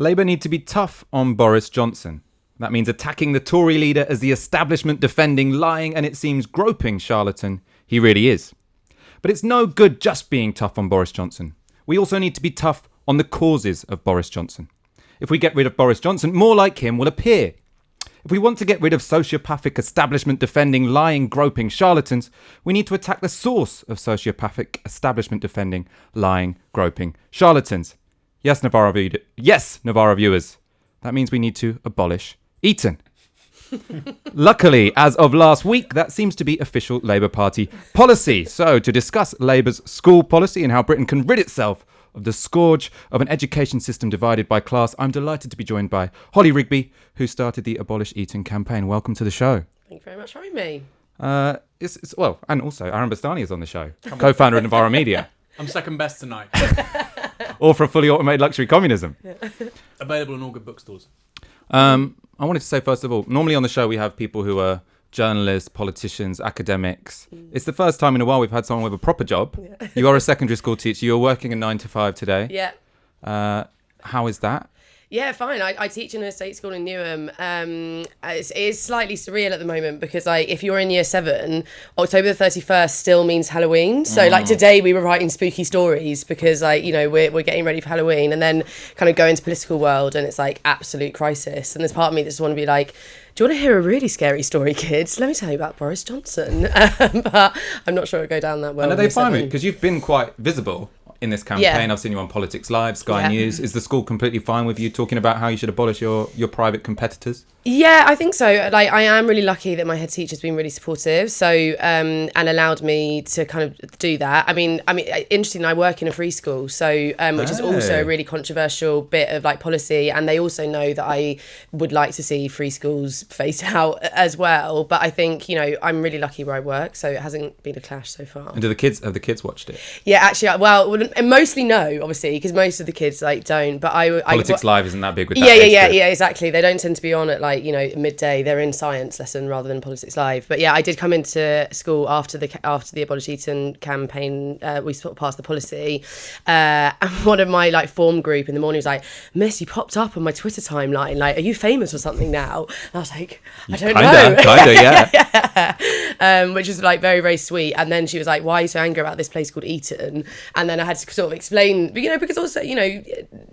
Labour need to be tough on Boris Johnson. That means attacking the Tory leader as the establishment defending, lying, and it seems groping charlatan he really is. But it's no good just being tough on Boris Johnson. We also need to be tough on the causes of Boris Johnson. If we get rid of Boris Johnson, more like him will appear. If we want to get rid of sociopathic establishment defending, lying, groping charlatans, we need to attack the source of sociopathic establishment defending, lying, groping charlatans. Yes, Navarra viewers. That means we need to abolish Eton. Luckily, as of last week, that seems to be official Labour Party policy. So, to discuss Labour's school policy and how Britain can rid itself of the scourge of an education system divided by class, I'm delighted to be joined by Holly Rigby, who started the Abolish Eton campaign. Welcome to the show. Thank you very much for having me. And also Aaron Bastani is on the show, co-founder of Navarra Media. I'm second best tonight. Or for fully automated luxury communism. Available in all good bookstores. I wanted to say, first of all, normally on the show we have people who are journalists, politicians, academics. It's the first time in a while we've had someone with a proper job. Yeah. You are a secondary school teacher. You're working a 9 to 5 today. Yeah. How is that? Yeah, fine. I teach in a state school in Newham. It is slightly surreal at the moment because if you're in year 7, October the 31st still means Halloween. So today we were writing spooky stories because we're getting ready for Halloween, and then kind of go into political world and it's like absolute crisis. And there's part of me that just want to be like, do you want to hear a really scary story, kids? Let me tell you about Boris Johnson. But I'm not sure it'll go down that well. And are they fine with it? Because you've been quite visible in this campaign. Yeah. I've seen you on Politics Live, Sky News. Is the school completely fine with you talking about how you should abolish your private competitors? Yeah, I think so. I am really lucky that my head teacher's been really supportive, so and allowed me to kind of do that. I mean, interestingly, I work in a free school, so which is also a really controversial bit of policy, and they also know that I would like to see free schools phased out as well. But I think I'm really lucky where I work, so it hasn't been a clash so far. And have the kids watched it? Yeah, actually, and mostly no, obviously, because most of the kids don't. But Politics Live isn't that big with that. Yeah, exactly. They don't tend to be on at midday. They're in science lesson rather than Politics Live. But yeah, I did come into school after the Abolish Eton campaign. We sort of passed the policy, and one of my form group in the morning was like, "Miss, you popped up on my Twitter timeline. Are you famous or something now?" And I was like, "I don't know." Kinda, yeah. Which was very, very sweet. And then she was like, "Why are you so angry about this place called Eton?" And then I had to sort of explain, because also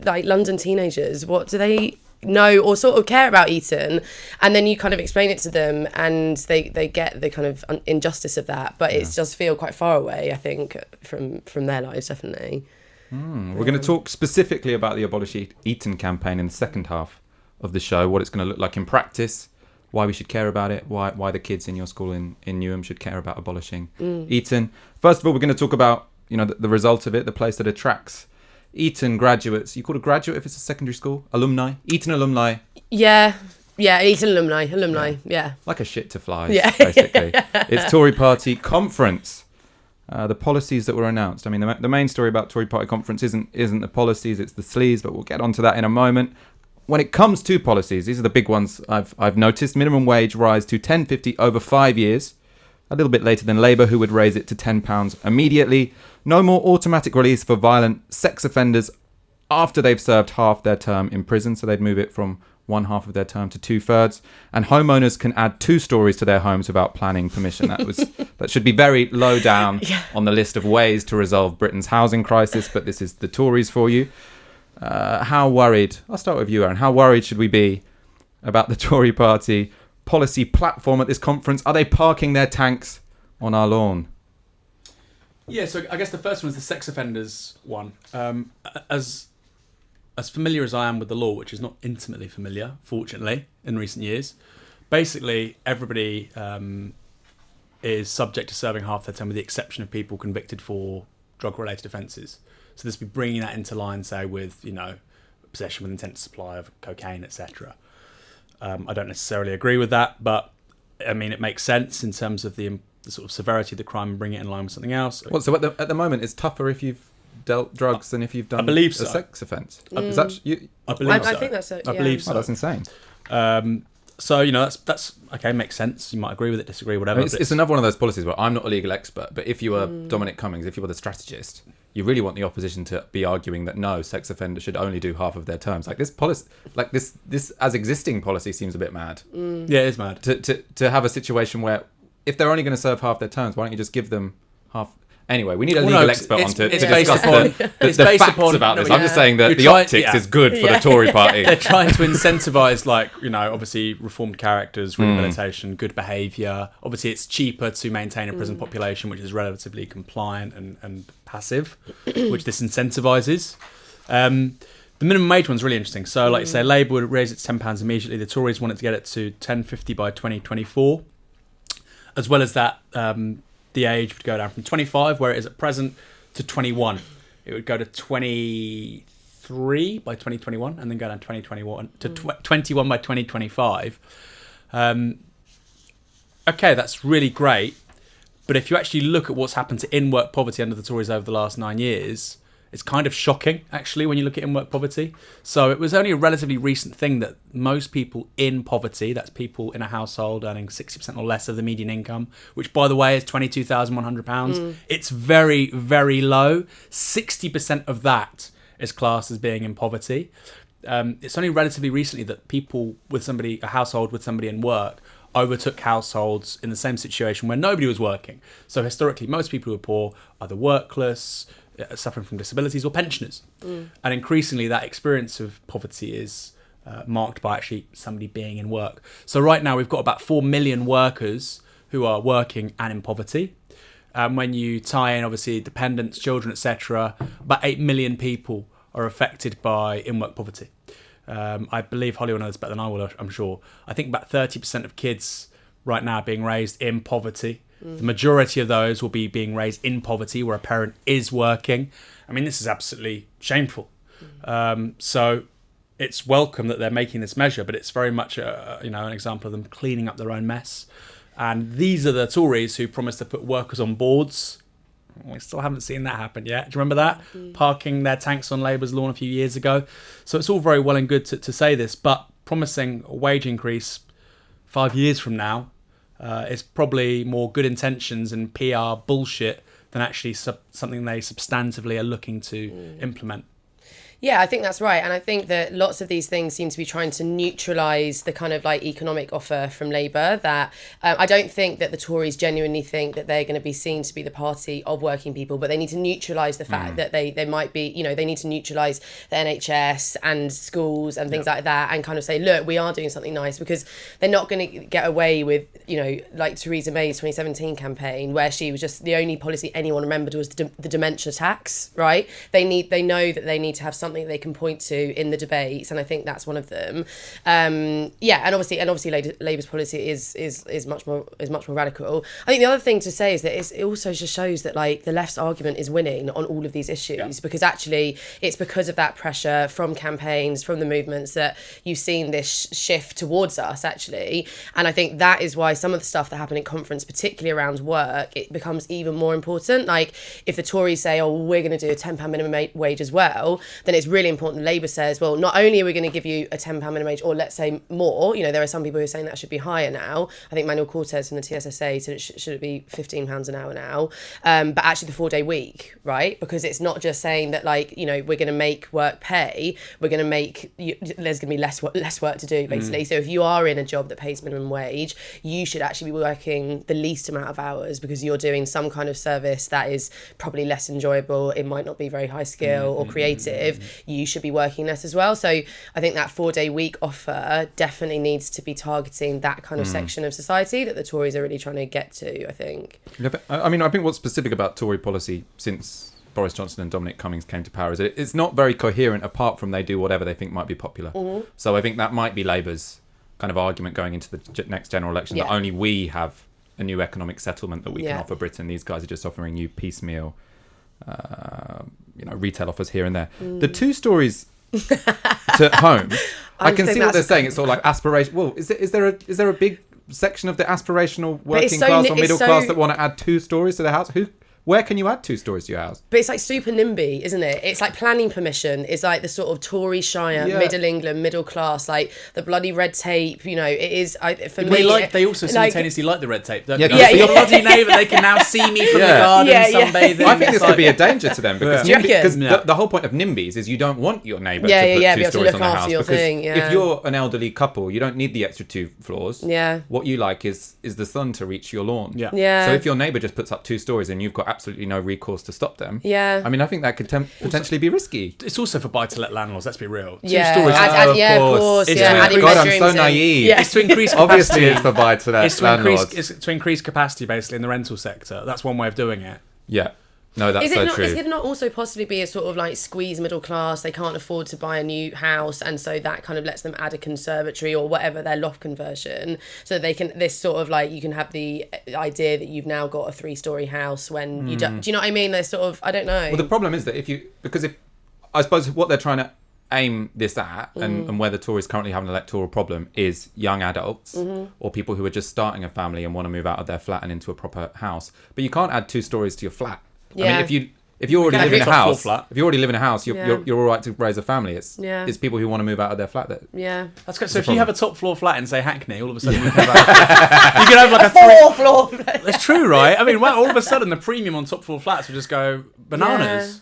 London teenagers, what do they know or sort of care about Eton? And then you kind of explain it to them and they get the kind of injustice of that, but it does feel quite far away, I think, from their lives, definitely. We're going to talk specifically about the Abolish Eton campaign in the second half of the show, what it's going to look like in practice, why we should care about it, why the kids in your school in Newham should care about abolishing Eton. First of all, we're going to talk about the result of it, the place that attracts Eton graduates. You call it a graduate if it's a secondary school? Alumni? Eton alumni? Yeah, Eton alumni, yeah. Like a shit to flies, basically. It's Tory Party conference. The policies that were announced. I mean, the main story about Tory Party conference isn't the policies, it's the sleaze, but we'll get onto that in a moment. When it comes to policies, these are the big ones I've noticed. Minimum wage rise to £10.50 over 5 years. A little bit later than Labour, who would raise it to £10 immediately. No more automatic release for violent sex offenders after they've served half their term in prison. So they'd move it from 1/2 of their term to 2/3. And homeowners can add 2 stories to their homes without planning permission. That should be very low down on the list of ways to resolve Britain's housing crisis. But this is the Tories for you. How worried? I'll start with you, Aaron. How worried should we be about the Tory Party policy platform at this conference? Are they parking their tanks on our lawn? Yeah, so I guess the first one is the sex offenders one. As familiar as I am with the law, which is not intimately familiar, fortunately, in recent years, basically everybody is subject to serving half their term with the exception of people convicted for drug-related offences. So this would be bringing that into line, say, with, possession with intent to supply of cocaine, etc. I don't necessarily agree with that, but I mean, it makes sense in terms of the sort of severity of the crime and bring it in line with something else. Well, so at the moment, it's tougher if you've dealt drugs than if you've done a sex offence. Is that you? I believe so. I think that's it. I believe so. Oh, that's insane. So, you know, that's okay, makes sense. You might agree with it, disagree, whatever. It's another one of those policies where I'm not a legal expert, but if you were Dominic Cummings, if you were the strategist, you really want the opposition to be arguing that no, sex offenders should only do half of their terms. Like this policy, like this as existing policy seems a bit mad. Yeah, it is mad. To have a situation where if they're only going to serve half their terms, why don't you just give them half? Anyway, we need a legal expert on to discuss the facts about this. I'm just saying that the optics is good for the Tory party. They're trying to incentivise, like, you know, obviously reformed characters, rehabilitation, good behaviour. Obviously, it's cheaper to maintain a prison population which is relatively compliant and passive, which this incentivises. The minimum wage one's really interesting. So, like you say, Labour would raise it to £10 immediately. The Tories wanted to get it to £10.50 by 2024. As well as that, the age would go down from 25, where it is at present, to 21. It would go to 23 by 2021, and then go down 2021 to 21 by 2025. Okay, that's really great. But if you actually look at what's happened to in-work poverty under the Tories over the last 9 years, it's kind of shocking, actually, when you look at in-work poverty. So it was only a relatively recent thing that most people in poverty, that's people in a household earning 60% or less of the median income, which, by the way, is £22,100. It's very, very low. 60% of that is classed as being in poverty. It's only relatively recently that people with a household with somebody in work, overtook households in the same situation where nobody was working. So historically, most people who are poor are either workless, suffering from disabilities, or pensioners. And increasingly that experience of poverty is marked by actually somebody being in work. So right now we've got about 4 million workers who are working and in poverty. When you tie in obviously dependents, children, etc., about 8 million people are affected by in-work poverty. I believe Holly will know this better than I will, I'm sure. I think about 30% of kids right now are being raised in poverty. The majority of those will be being raised in poverty where a parent is working. I mean, this is absolutely shameful. So it's welcome that they're making this measure, but it's very much an example of them cleaning up their own mess. And these are the Tories who promised to put workers on boards. We still haven't seen that happen yet. Do you remember that? Parking their tanks on Labour's lawn a few years ago. So it's all very well and good to say this, but promising a wage increase 5 years from now is probably more good intentions and PR bullshit than actually something they substantively are looking to implement. Yeah, I think that's right. And I think that lots of these things seem to be trying to neutralise the kind of like economic offer from Labour that I don't think that the Tories genuinely think that they're going to be seen to be the party of working people, but they need to neutralise the fact that they might be, you know, they need to neutralise the NHS and schools and things like that and kind of say, look, we are doing something nice, because they're not going to get away with, you know, like Theresa May's 2017 campaign where she was just the only policy anyone remembered was the dementia tax, right? They know that they need to have something they can point to in the debates, and I think that's one of them. And obviously Labour's policy is much more radical. I think the other thing to say is that it also just shows that like the left's argument is winning on all of these issues, because actually it's because of that pressure from campaigns, from the movements, that you've seen this shift towards us actually. And I think that is why some of the stuff that happened in conference, particularly around work, it becomes even more important. Like if the Tories say, oh, we're going to do a £10 minimum wage as well, then it's really important Labour says, well, not only are we going to give you a £10 minimum wage, or let's say more, you know, there are some people who are saying that should be higher now. I think Manuel Cortez from the TSSA said should it be £15 an hour now, but actually the 4-day week, right? Because it's not just saying that, like, you know, we're going to make work pay, we're going to make, there's going to be less work to do, basically. So if you are in a job that pays minimum wage, you should actually be working the least amount of hours, because you're doing some kind of service that is probably less enjoyable, it might not be very high skill or creative, you should be working less as well. So I think that 4-day week offer definitely needs to be targeting that kind of section of society that the Tories are really trying to get to, I think. Yeah, but, I mean, I think what's specific about Tory policy since Boris Johnson and Dominic Cummings came to power is that it's not very coherent, apart from they do whatever they think might be popular. So I think that might be Labour's kind of argument going into the next general election, that only we have a new economic settlement that we can offer Britain. These guys are just offering you piecemeal retail offers here and there. The two stories to home, I can see what they're saying. It's sort of like aspiration. Well, is there a big section of the aspirational working class or middle class that want to add 2 stories to their house? Where can you add 2 stories to your house? But it's like super NIMBY, isn't it? It's like planning permission is like the sort of Tory Shire, middle England, middle class, like the bloody red tape. You know, it is. For me, they also simultaneously like the red tape. Don't they? Yeah, Your bloody neighbour, they can now see me from the garden sunbathing. I think this could be a danger to them because the whole point of NIMBYs is you don't want your neighbour to put 2 stories on their house because if you're an elderly couple, you don't need the extra 2 floors. Yeah. What you like is the sun to reach your lawn. Yeah. So if your neighbour just puts up 2 stories and you've got absolutely no recourse to stop them. Yeah. I mean, I think that could potentially be risky. It's also for buy-to-let landlords. Let's be real. 2 Yeah. stories. Of course. God, I'm so naive. It's to increase capacity. Obviously, it's for buy-to-let landlords. It's to increase capacity, basically, in the rental sector. That's one way of doing it. Yeah. No, that's true. Is it not also possibly be a sort of like squeeze middle class? They can't afford to buy a new house, and so that kind of lets them add a conservatory or whatever, their loft conversion, so they can this sort of like you can have the idea that you've now got a 3-story house when you don't. Do you know what I mean? There's sort of I don't know. Well, the problem is that if I suppose what they're trying to aim this at, and where the Tories currently have an electoral problem is young adults or people who are just starting a family and want to move out of their flat and into a proper house. But you can't add 2 stories to your flat. Yeah. I mean, if you already live in a house, you're all right to raise a family. It's people who want to move out of their flat That's good. So if you have a top floor flat in say Hackney, all of a sudden you can have like a 4-floor flat. That's true, right? I mean, all of a sudden the premium on top floor flats will just go bananas.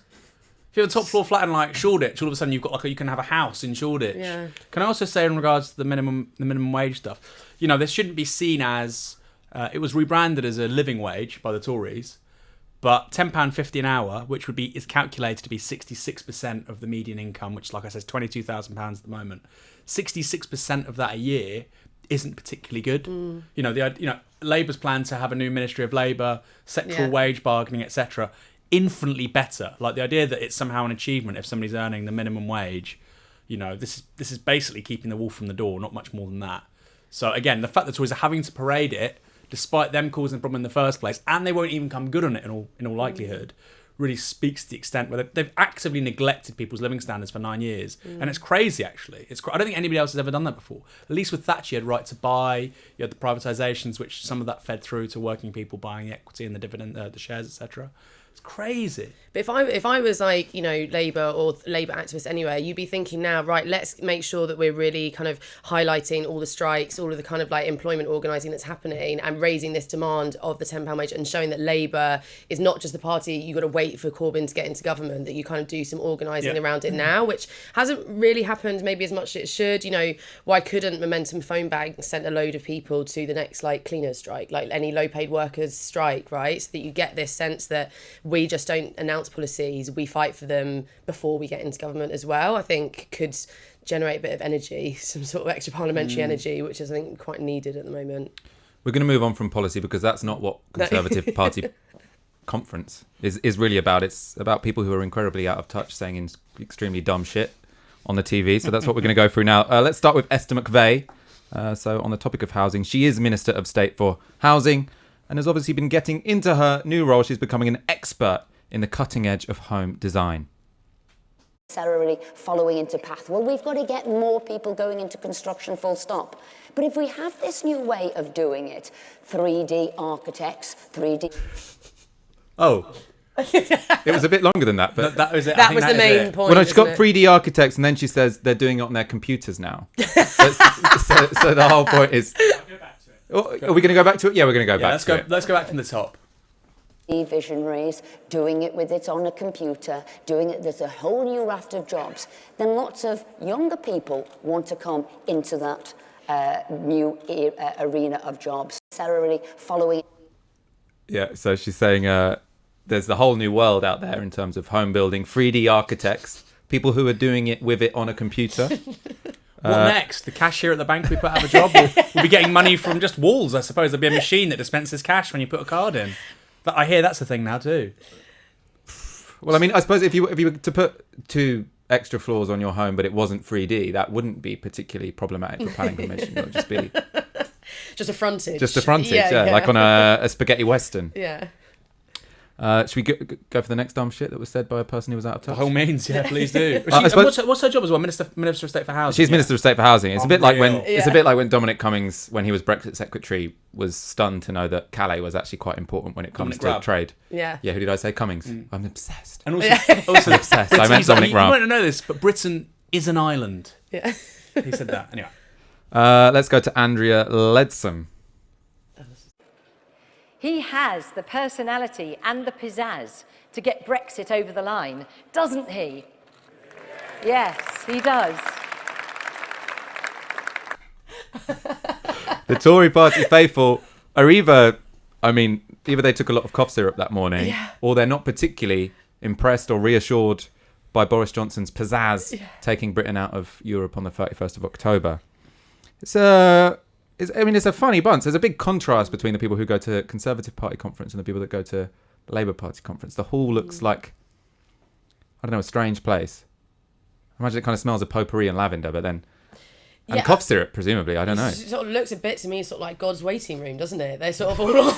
If you have a top floor flat in like Shoreditch, all of a sudden you've got you can have a house in Shoreditch. Yeah. Can I also say in regards to the minimum wage stuff, this shouldn't be seen as it was rebranded as a living wage by the Tories. But £10.50 an hour, which is calculated to be 66% of the median income, which, like I said, is £22,000 at the moment. 66% of that a year isn't particularly good. Labour's plan to have a new Ministry of Labour, sexual wage bargaining, etc., infinitely better. Like the idea that it's somehow an achievement if somebody's earning the minimum wage. This is basically keeping the wolf from the door, not much more than that. So again, the fact that Tories are having to parade it, despite them causing the problem in the first place, and they won't even come good on it in all likelihood, really speaks to the extent where they've actively neglected people's living standards for 9 years. And it's crazy, actually. I don't think anybody else has ever done that before. At least with Thatcher, you had right to buy, you had the privatisations, which some of that fed through to working people buying the equity and the dividend, the shares, etc. It's crazy. But if I was like, Labour or Labour activist anyway, you'd be thinking now, right, let's make sure that we're really kind of highlighting all the strikes, all of the kind of like employment organising that's happening and raising this demand of the £10 wage and showing that Labour is not just the party you've got to wait for Corbyn to get into government, that you kind of do some organising around it now, which hasn't really happened maybe as much as it should. Why couldn't Momentum Phone Bank send a load of people to the next like cleaners strike, like any low paid workers strike, right? So that you get this sense that we just don't announce policies, we fight for them before we get into government as well. I think could generate a bit of energy, some sort of extra parliamentary energy, which is I think quite needed at the moment. We're going to move on from policy because that's not what Conservative Party conference is really about. It's about people who are incredibly out of touch saying extremely dumb shit on the TV. So that's what we're going to go through now. Let's start with Esther McVey. So on the topic of housing, she is Minister of State for Housing and has obviously been getting into her new role. She's becoming an expert in the cutting edge of home design. Sara Lee Following into path. Well, we've got to get more people going into construction, full stop. But if we have this new way of doing it, 3D architects, 3D... Oh. It was a bit longer than that, but that was it. That was the main point. Well, no, she's got 3D architects, and then she says they're doing it on their computers now. so the whole point is... Are we going to go back to it? Yeah, we're going to go back to it. Let's go back from the top. Visionaries, doing it with it on a computer, doing it, there's a whole new raft of jobs. Then lots of younger people want to come into that new arena of jobs. Sara Lee Following. Yeah, so she's saying there's the whole new world out there in terms of home building, 3D architects, people who are doing it with it on a computer. What next? The cashier at the bank we put out of a job will be getting money from just walls, I suppose. There'll be a machine that dispenses cash when you put a card in. But I hear that's a thing now too. Well, I mean, I suppose if you were to put 2 extra floors on your home, but it wasn't 3D, that wouldn't be particularly problematic for planning permission. It would just be just a frontage. Just a frontage, yeah. Like on a spaghetti western. Yeah. Should we go for the next dumb shit that was said by a person who was out of touch? By all means, yeah, please do. What's her job as well? Minister of State for Housing. She's Minister of State for Housing. It's a bit like when Dominic Cummings, when he was Brexit Secretary, was stunned to know that Calais was actually quite important when it comes to trade. Yeah. Yeah. Who did I say? Cummings. I'm obsessed. And also obsessed. I meant Dominic Raab. You might not know this, but Britain is an island. Yeah. He said that. Anyway. Let's go to Andrea Leadsom. He has the personality and the pizzazz to get Brexit over the line, doesn't he? Yes, he does. The Tory party faithful are either they took a lot of cough syrup that morning, or they're not particularly impressed or reassured by Boris Johnson's pizzazz taking Britain out of Europe on the 31st of October. It's a funny bunch. There's a big contrast between the people who go to Conservative Party conference and the people that go to Labour Party conference. The hall looks like, I don't know, a strange place. I imagine it kind of smells of potpourri and lavender, but then... And cough syrup, presumably. I don't know. It sort of looks a bit to me sort of like God's waiting room, doesn't it? They're sort of all...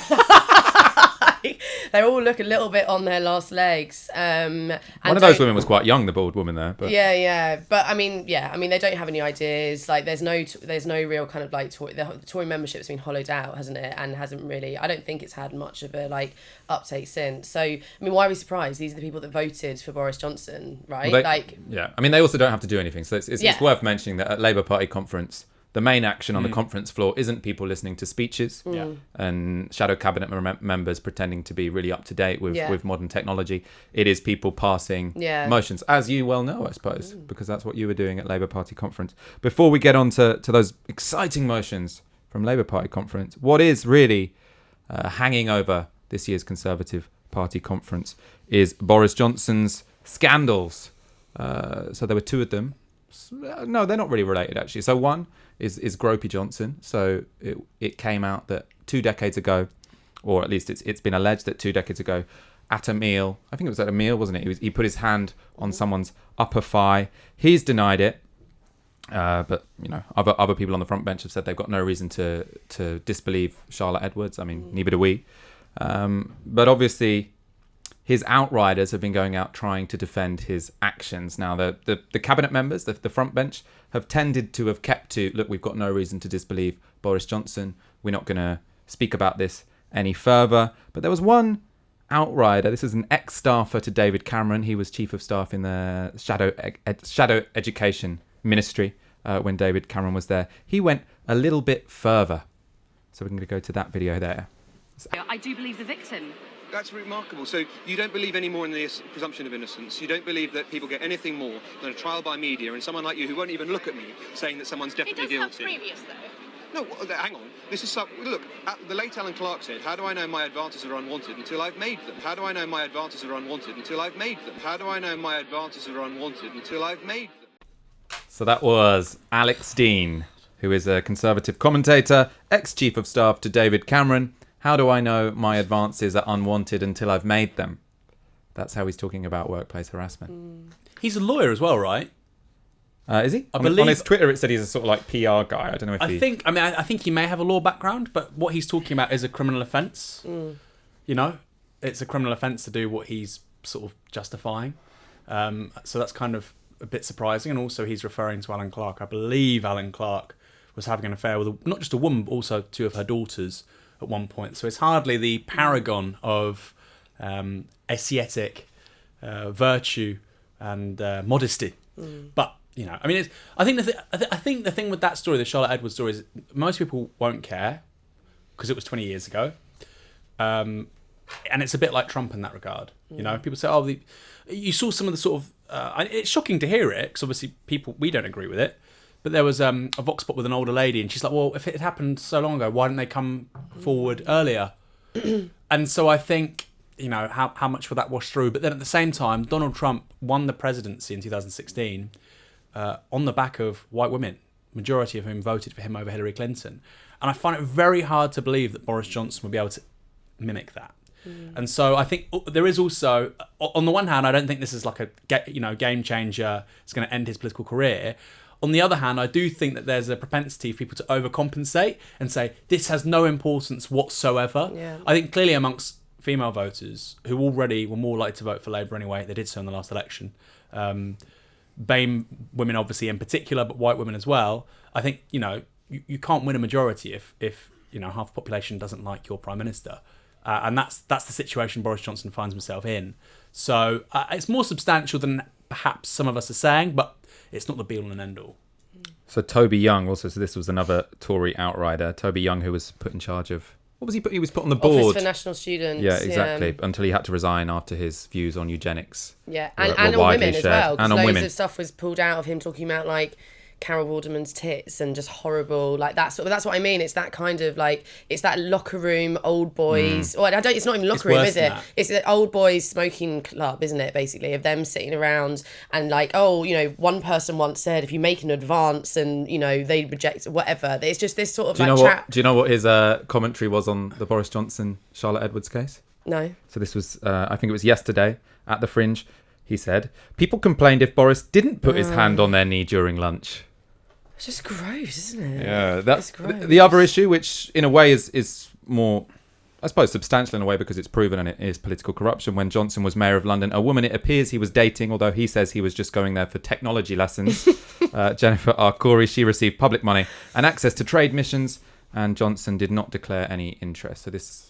they all look a little bit on their last legs. One of those women was quite young, the bald woman there. But. Yeah. But I mean, they don't have any ideas. Like, there's no real kind of like the Tory membership's been hollowed out, hasn't it? And hasn't really. I don't think it's had much of a like uptake since. So I mean, why are we surprised? These are the people that voted for Boris Johnson, right? Well, I mean, they also don't have to do anything. So it's worth mentioning that at Labour Party conference, the main action on the conference floor isn't people listening to speeches and shadow cabinet members pretending to be really up to date with modern technology. It is people passing motions, as you well know, I suppose, because that's what you were doing at Labour Party conference. Before we get on to those exciting motions from Labour Party conference, what is really hanging over this year's Conservative Party conference is Boris Johnson's scandals. So there were two of them. No, they're not really related, actually. So one is Gropey Johnson. So it came out that 2 decades ago, or at least it's been alleged that 2 decades ago, at a meal, I think it was at a meal, wasn't it? He put his hand on someone's upper thigh. He's denied it. But, you know, other people on the front bench have said they've got no reason to disbelieve Charlotte Edwards. I mean, neither do we. But obviously, his outriders have been going out trying to defend his actions. Now, the cabinet members, the front bench, have tended to have kept to, look, we've got no reason to disbelieve Boris Johnson. We're not going to speak about this any further. But there was one outrider. This is an ex-staffer to David Cameron. He was chief of staff in the Shadow Education Ministry when David Cameron was there. He went a little bit further. So we're going to go to that video there. I do believe the victim. That's remarkable. So you don't believe any more in the presumption of innocence. You don't believe that people get anything more than a trial by media and someone like you who won't even look at me saying that someone's definitely guilty. It does have previous, though. No, hang on. This is look. The late Alan Clark said, "How do I know my advances are unwanted until I've made them? How do I know my advances are unwanted until I've made them? How do I know my advances are unwanted until I've made them?" So that was Alex Dean, who is a Conservative commentator, ex-chief of staff to David Cameron. How do I know my advances are unwanted until I've made them? That's how he's talking about workplace harassment. He's a lawyer as well, right? Is he? I believe on his Twitter it said he's a sort of like PR guy. I don't know if I think he may have a law background, but what he's talking about is a criminal offence. You know, it's a criminal offence to do what he's sort of justifying. So that's kind of a bit surprising. And also he's referring to Alan Clark. I believe Alan Clark was having an affair with not just a woman, but also 2 of her daughters at one point. So it's hardly the paragon of ascetic virtue and modesty. But, you know, I mean, I think the thing with that story, the Charlotte Edwards story, is most people won't care because it was 20 years ago. And it's a bit like Trump in that regard. You know, people say, you saw some of the sort of... it's shocking to hear it because obviously we don't agree with it. But there was a Vox Pop with an older lady, and she's like, well, if it had happened so long ago, why didn't they come forward earlier? And so I think, you know, how much will that wash through? But then at the same time, Donald Trump won the presidency in 2016 on the back of white women, majority of whom voted for him over Hillary Clinton. And I find it very hard to believe that Boris Johnson will be able to mimic that. And so I think there is also, on the one hand, I don't think this is like a game changer. It's going to end his political career. On the other hand, I do think that there's a propensity for people to overcompensate and say, this has no importance whatsoever. Yeah. I think clearly amongst female voters who already were more likely to vote for Labour anyway. They did so in the last election. BAME women, obviously, in particular, but white women as well. I think, you can't win a majority if half the population doesn't like your Prime Minister. And that's the situation Boris Johnson finds himself in. So it's more substantial than perhaps some of us are saying, but it's not the be-all and end-all. So Toby Young also, so this was another Tory outrider. Toby Young, who was put in charge of, what was he put? He was put on the board. Office for National Students. Yeah, exactly. Until he had to resign after his views on eugenics. Yeah, were and on widely women as shared. well. And on loads women. of stuff was pulled out of him talking about like Carol Vorderman's tits and just horrible, like that sort of. That's what I mean. It's that kind of like, it's that locker room old boys. Or it's not even locker room, is it? It's the old boys smoking club, isn't it? Basically, of them sitting around and like, one person once said if you make an advance and they reject whatever. It's just this sort of chat. Do you know what his commentary was on the Boris Johnson Charlotte Edwards case? No. So this was, I think it was yesterday at the Fringe. He said, people complained if Boris didn't put his hand on their knee during lunch. It's just gross, isn't it? Yeah, that's the other issue, which in a way is more, I suppose, substantial in a way because it's proven and it is political corruption. When Johnson was mayor of London, a woman it appears he was dating, although he says he was just going there for technology lessons, Jennifer R. Corey, she received public money and access to trade missions, and Johnson did not declare any interest. So this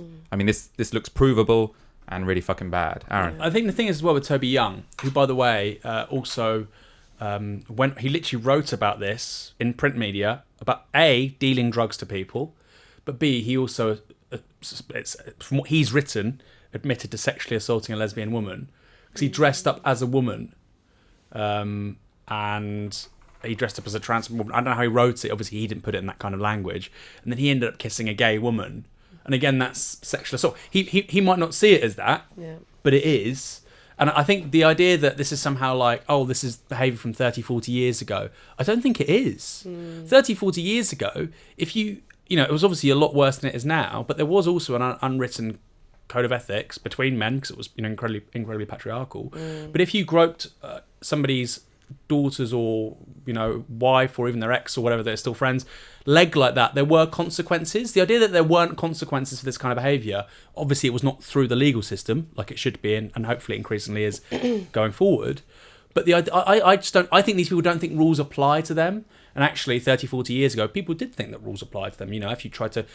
looks provable and really fucking bad. Aaron? I think the thing is as well with Toby Young, who, by the way, also... when he literally wrote about this in print media about A, dealing drugs to people, but B, he also, from what he's written, admitted to sexually assaulting a lesbian woman because he dressed up as a woman, and he dressed up as a trans woman. I don't know how he wrote it. Obviously, he didn't put it in that kind of language, and then he ended up kissing a gay woman, and again, that's sexual assault. He might not see it as that, but it is. And I think the idea that this is somehow like, this is behaviour from 30, 40 years ago, I don't think it is. 30, 40 years ago, if it was obviously a lot worse than it is now, but there was also an unwritten code of ethics between men, because it was incredibly patriarchal. But if you groped somebody's daughters or wife or even their ex or whatever, they're still friends, leg like that, there were consequences. The idea that there weren't consequences for this kind of behaviour, obviously it was not through the legal system like it should be, and hopefully increasingly is going forward. But I think these people don't think rules apply to them, and actually 30, 40 years ago people did think that rules applied to them. If you tried to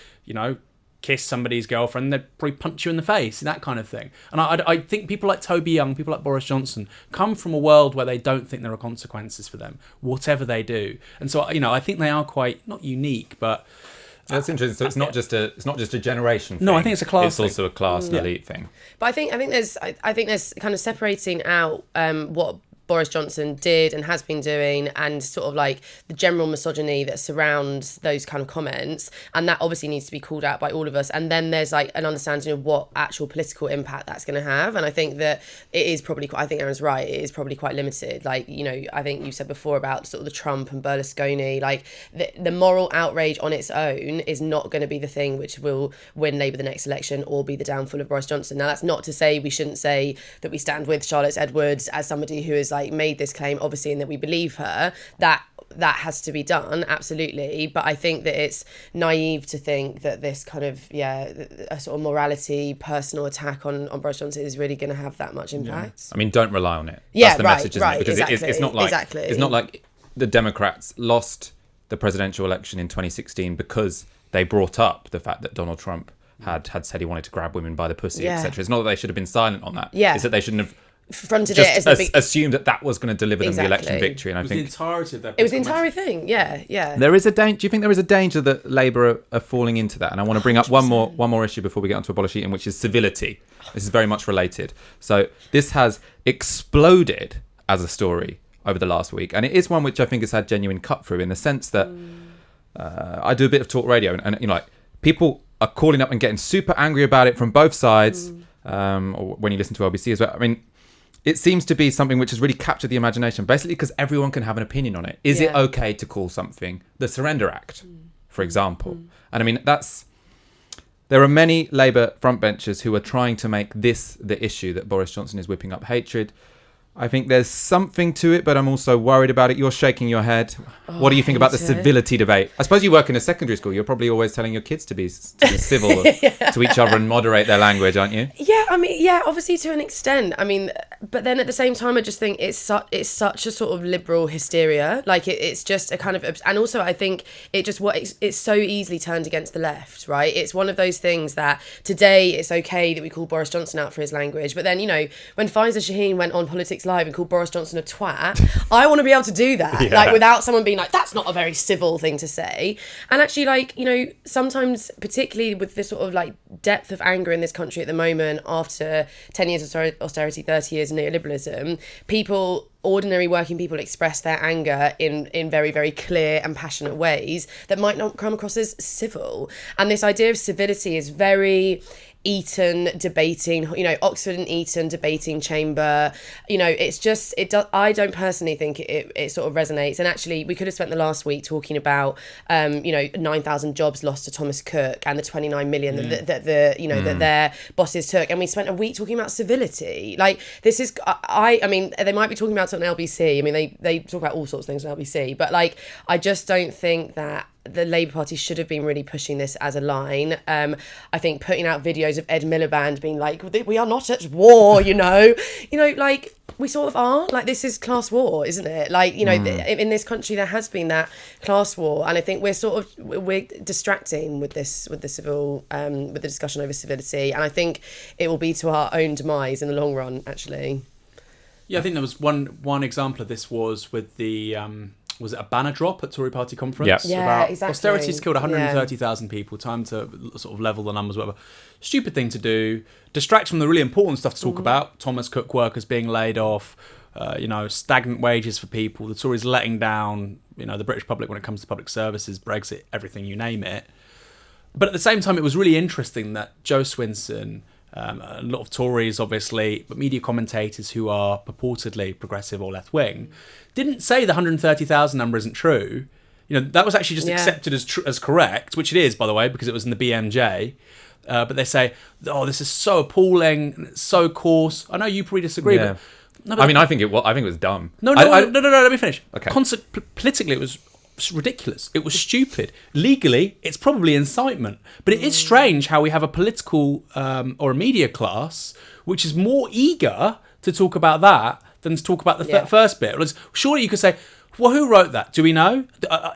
kiss somebody's girlfriend, they'd probably punch you in the face, that kind of thing. And I think people like Toby Young, people like Boris Johnson, come from a world where they don't think there are consequences for them, whatever they do. And so, I think they are quite, not unique, but... That's interesting. So it's not just a generation thing. No, I think it's a class thing. It's also a class and elite thing. But I think there's kind of separating out what Boris Johnson did and has been doing, and sort of like the general misogyny that surrounds those kind of comments, and that obviously needs to be called out by all of us. And then there's like an understanding of what actual political impact that's going to have, and I think that it is probably, I think Aaron's right, it is probably quite limited. Like, I think you said before about sort of the Trump and Berlusconi, like the moral outrage on its own is not going to be the thing which will win Labour the next election or be the downfall of Boris Johnson. Now, that's not to say we shouldn't say that we stand with Charlotte Edwards as somebody who is like made this claim, obviously, and that we believe her. That has to be done, absolutely. But I think that it's naive to think that this kind of a sort of morality personal attack on Boris Johnson is really going to have that much impact. I mean, don't rely on it. Yeah, that's the message, isn't right, it? Because exactly, it's not like exactly. It's not like the Democrats lost the presidential election in 2016 because they brought up the fact that Donald Trump had said he wanted to grab women by the pussy, etc. It's not that they should have been silent on that. Yeah. It's that they shouldn't have fronted just it as a big... assumed that was going to deliver them the election victory. And I think the entirety of that. It was the entire thing. Yeah. There is a danger. Do you think there is a danger that Labour are falling into that? And I want to bring up one more issue before we get on to Abolish, Eton, which is civility. This is very much related. So this has exploded as a story over the last week, and it is one which I think has had genuine cut through in the sense that I do a bit of talk radio, and like people are calling up and getting super angry about it from both sides. Or when you listen to LBC as well. I mean, it seems to be something which has really captured the imagination, basically because everyone can have an opinion on it. Is it okay to call something the Surrender Act, for example? And I mean, there are many Labour frontbenchers who are trying to make this the issue that Boris Johnson is whipping up hatred. I think there's something to it, but I'm also worried about it. You're shaking your head. What do you think about the civility debate? I suppose you work in a secondary school. You're probably always telling your kids to be civil to each other and moderate their language, aren't you? Yeah, I mean, yeah, obviously to an extent. I mean, but then at the same time, I just think it's such a sort of liberal hysteria. Like it's just a kind of, and also I think it's so easily turned against the left, right? It's one of those things that today it's okay that we call Boris Johnson out for his language, but then when Faiza Shaheen went on Politics Live and called Boris Johnson a twat, I want to be able to do that, like without someone being like, that's not a very civil thing to say. And actually, sometimes, particularly with this sort of like depth of anger in this country at the moment, after 10 years of austerity, 30 years of neoliberalism, ordinary working people express their anger in very, very clear and passionate ways that might not come across as civil. And this idea of civility is very Eton debating, Oxford and Eton debating chamber. It's just, I don't personally think it sort of resonates. And actually, we could have spent the last week talking about, 9,000 jobs lost to Thomas Cook and the 29 million that their bosses took. And we spent a week talking about civility. Like, this is, I mean, they might be talking about it on LBC. I mean, they talk about all sorts of things on LBC, but like, I just don't think that the Labour Party should have been really pushing this as a line. I think putting out videos of Ed Miliband being like, we are not at war, like we sort of are. Like, this is class war, isn't it? Like, in this country there has been that class war, and I think we're distracting with the civil with the discussion over civility, and I think it will be to our own demise in the long run, actually. Yeah, I think there was one example of this was with the was it a banner drop at Tory party conference? Yeah, about exactly. Austerity's killed 130,000 people. Time to sort of level the numbers, whatever. Stupid thing to do. Distracts from the really important stuff to talk about. Thomas Cook workers being laid off. Stagnant wages for people. The Tories letting down, the British public when it comes to public services, Brexit, everything, you name it. But at the same time, it was really interesting that Joe Swinson, a lot of Tories, obviously, but media commentators who are purportedly progressive or left-wing, didn't say the 130,000 number isn't true. That was actually just accepted as correct, which it is, by the way, because it was in the BMJ. But they say, oh, this is so appalling, and it's so coarse. I know you probably disagree, but... No, but I think it was dumb. No, let me finish. Okay. Politically, it was ridiculous. It was stupid. Legally, it's probably incitement. But it is strange how we have a political or a media class which is more eager to talk about that than to talk about the first bit. Surely you could say, well, who wrote that? Do we know?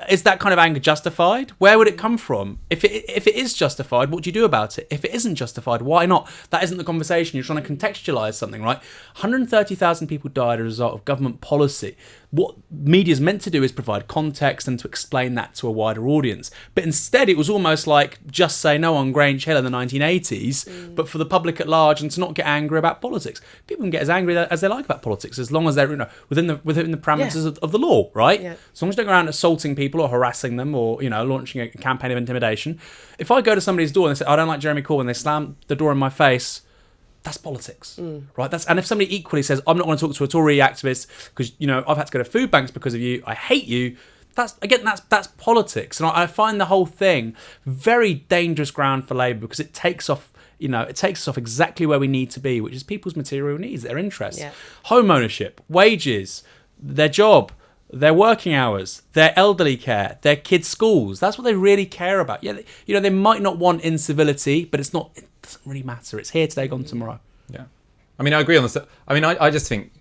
Is that kind of anger justified? Where would it come from? If it is justified, what do you do about it? If it isn't justified, why not? That isn't the conversation. You're trying to contextualise something, right? 130,000 people died as a result of government policy. What media's meant to do is provide context and to explain that to a wider audience. But instead, it was almost like Just Say No on Grange Hill in the 1980s, but for the public at large, and to not get angry about politics. People can get as angry as they like about politics, as long as they're within the parameters of the law, right? Yeah. As long as you don't go around assaulting people or harassing them or launching a campaign of intimidation. If I go to somebody's door and they say, I don't like Jeremy Corbyn, they slam the door in my face, that's politics, right? And if somebody equally says, I'm not going to talk to a Tory activist because, I've had to go to food banks because of you, I hate you, that's politics. And I find the whole thing very dangerous ground for Labour because it takes off exactly where we need to be, which is people's material needs, their interests. Yeah. Home ownership, wages, their job, their working hours, their elderly care, their kids' schools. That's what they really care about. Yeah, they might not want incivility, but it doesn't really matter. It's here today, gone tomorrow. Yeah. I mean, I agree on this. I mean, I just think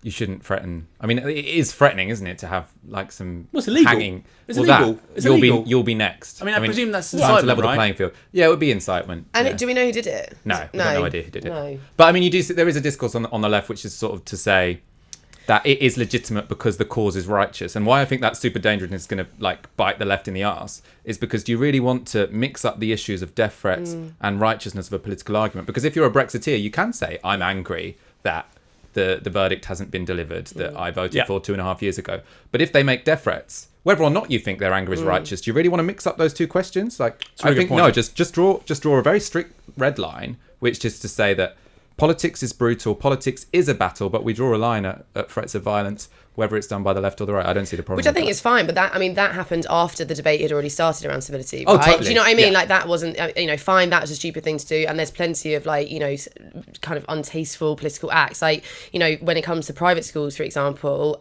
you shouldn't threaten. I mean, it is threatening, isn't it, to have like some it's illegal. Hanging. It's illegal. It's illegal. You'll be next. I presume that's time to level right? the playing field. Yeah, it would be incitement. And do we know who did it? No, we have no idea who did it. No. But I mean, there is a discourse on the left which is sort of to say that it is legitimate because the cause is righteous. And why I think that's super dangerous and it's going to bite the left in the arse is because do you really want to mix up the issues of death threats and righteousness of a political argument? Because if you're a Brexiteer, you can say, I'm angry that the verdict hasn't been delivered that I voted for 2.5 years ago. But if they make death threats, whether or not you think their anger is righteous, do you really want to mix up those two questions? I think no, just draw a very strict red line, which is to say that politics is brutal, politics is a battle, but we draw a line at threats of violence. whether it's done by the left or the right. I don't see the problem. Which I think with is fine, but that happened after the debate had already started around civility, right? Oh, totally. Do you know what I mean? Yeah. Like that wasn't, fine. That was a stupid thing to do, and there's plenty of kind of untasteful political acts. Like, when it comes to private schools, for example,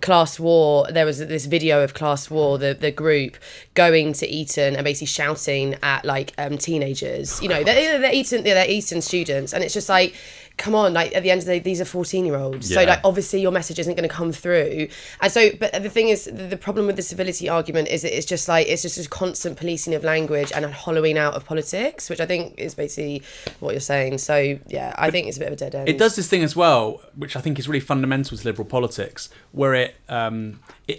Class War. There was this video of Class War, the group going to Eton and basically shouting at teenagers. They're Eton students, and it's just like, come on, like at the end of the day, these are 14-year-olds. So Yeah. obviously your message isn't going to come through. And so, but the thing is, the problem with the civility argument is that it's just a constant policing of language and a hollowing out of politics, which I think is basically what you're saying. So yeah, I think it's a bit of a dead end. It does this thing as well, which I think is really fundamental to liberal politics, where it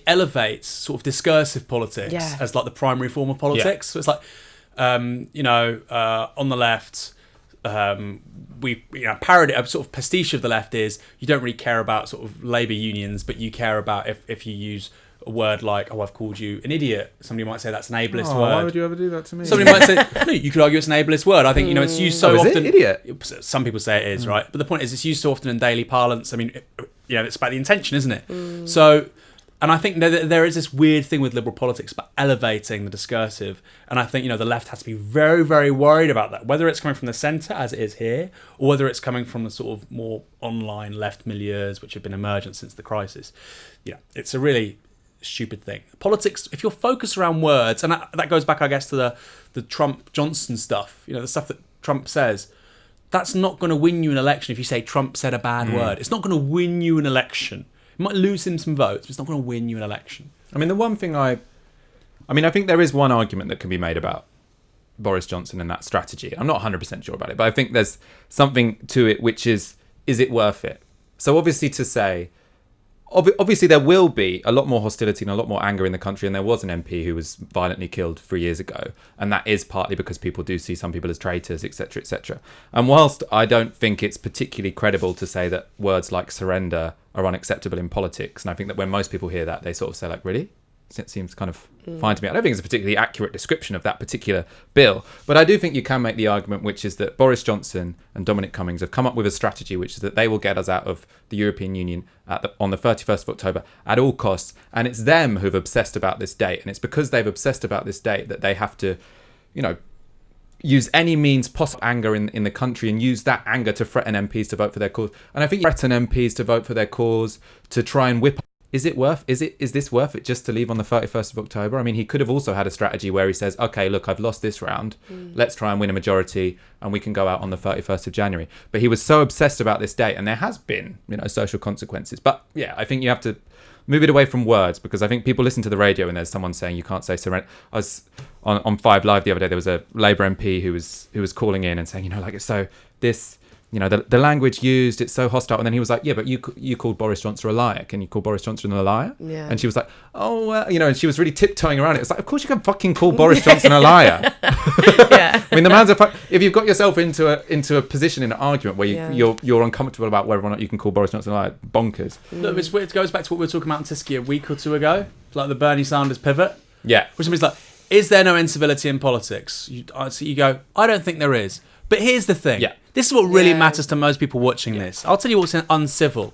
elevates sort of discursive politics as like the primary form of politics. So it's like, on the left, parody, a sort of pastiche of the left is you don't really care about sort of labour unions, but you care about if you use a word like, I've called you an idiot. Somebody might say that's an ableist word. Why would you ever do that to me? Somebody might say, no, you could argue it's an ableist word. I think, it's used so is often. it? Idiot? Some people say it is, right? But the point is it's used so often in daily parlance. I mean, it's about the intention, isn't it? So, and I think there is this weird thing with liberal politics about elevating the discursive. And I think, the left has to be very, very worried about that, whether it's coming from the centre, as it is here, or whether it's coming from the sort of more online left milieus, which have been emergent since the crisis. It's a really stupid thing. Politics, if you're focused around words, and that goes back, I guess, to the Trump-Johnson stuff, the stuff that Trump says, that's not going to win you an election if you say Trump said a bad word. It's not going to win you an election. It might lose him some votes, but it's not going to win you an election. I mean, the one thing I think there is one argument that can be made about Boris Johnson and that strategy. I'm not 100% sure about it, but I think there's something to it, which is it worth it? So obviously to say, obviously there will be a lot more hostility and a lot more anger in the country, and there was an MP who was violently killed 3 years ago, and that is partly because people do see some people as traitors, etc., etc. And whilst I don't think it's particularly credible to say that words like surrender are unacceptable in politics, and I think that when most people hear that, they sort of say like, really? It seems kind of fine to me. I don't think it's a particularly accurate description of that particular bill, but I do think you can make the argument, which is that Boris Johnson and Dominic Cummings have come up with a strategy, which is that they will get us out of the European Union on the 31st of October at all costs, and it's them who've obsessed about this date, and it's because they've obsessed about this date that they have to, use any means possible anger in the country and use that anger to threaten MPs to vote for their cause. And I think threaten MPs to vote for their cause to try and whip. Is this worth it just to leave on the 31st of October? I mean, he could have also had a strategy where he says, okay, look, I've lost this round. Let's try and win a majority and we can go out on the 31st of January. But he was so obsessed about this date, and there has been, social consequences. But yeah, I think you have to move it away from words, because I think people listen to the radio and there's someone saying you can't say surrender. I was on 5 Live the other day, there was a Labour MP who was calling in and saying, it's so this... the language used, it's so hostile. And then he was like, yeah, but you called Boris Johnson a liar. Can you call Boris Johnson a liar? Yeah. And she was like, oh, and she was really tiptoeing around it. It's like, of course you can fucking call Boris Johnson a liar. Yeah. I mean, the man's if you've got yourself into a position in an argument where you're uncomfortable about whether or not you can call Boris Johnson a liar, bonkers. Look, it goes back to what we were talking about in Tisky a week or two ago, like the Bernie Sanders pivot. Yeah. Which means like, is there no incivility in politics? You go, I don't think there is. But here's the thing. Yeah. This is what really matters to most people watching this. I'll tell you what's uncivil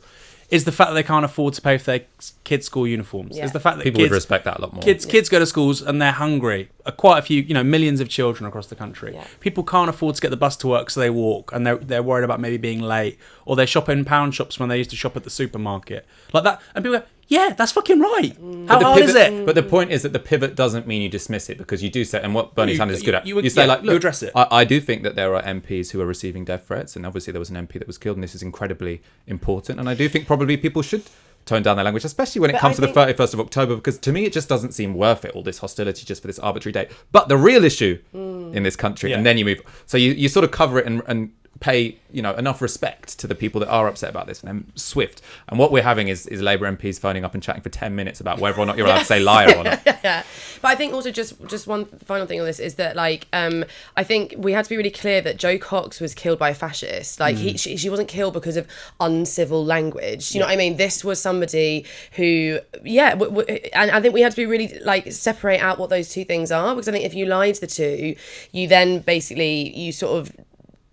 is the fact that they can't afford to pay for their kids' school uniforms. Yeah. Is the fact that People would respect that a lot more. Kids go to schools and they're hungry. Quite a few, millions of children across the country. Yeah. People can't afford to get the bus to work, so they walk, and they're worried about maybe being late, or they shop in pound shops when they used to shop at the supermarket, like that. And people go, yeah, that's fucking right. How hard is it? But the point is that the pivot doesn't mean you dismiss it, because you do say, and what Bernie Sanders is good at, you say look, you address it. I do think that there are MPs who are receiving death threats, and obviously there was an MP that was killed, and this is incredibly important. And I do think probably people should tone down their language, especially when it comes to the 31st of October, because to me it just doesn't seem worth it, all this hostility just for this arbitrary date. But the real issue in this country, and then you move. So you sort of cover it and pay enough respect to the people that are upset about this, and then swift. And what we're having is Labour MPs phoning up and chatting for 10 minutes about whether or not you're allowed to say liar or not. Yeah. But I think also just one final thing on this is that I think we had to be really clear that Jo Cox was killed by a fascist. She wasn't killed because of uncivil language. You know what I mean? This was somebody who and I think we had to be really separate out what those two things are, because I think if you lie to the two, you then basically you sort of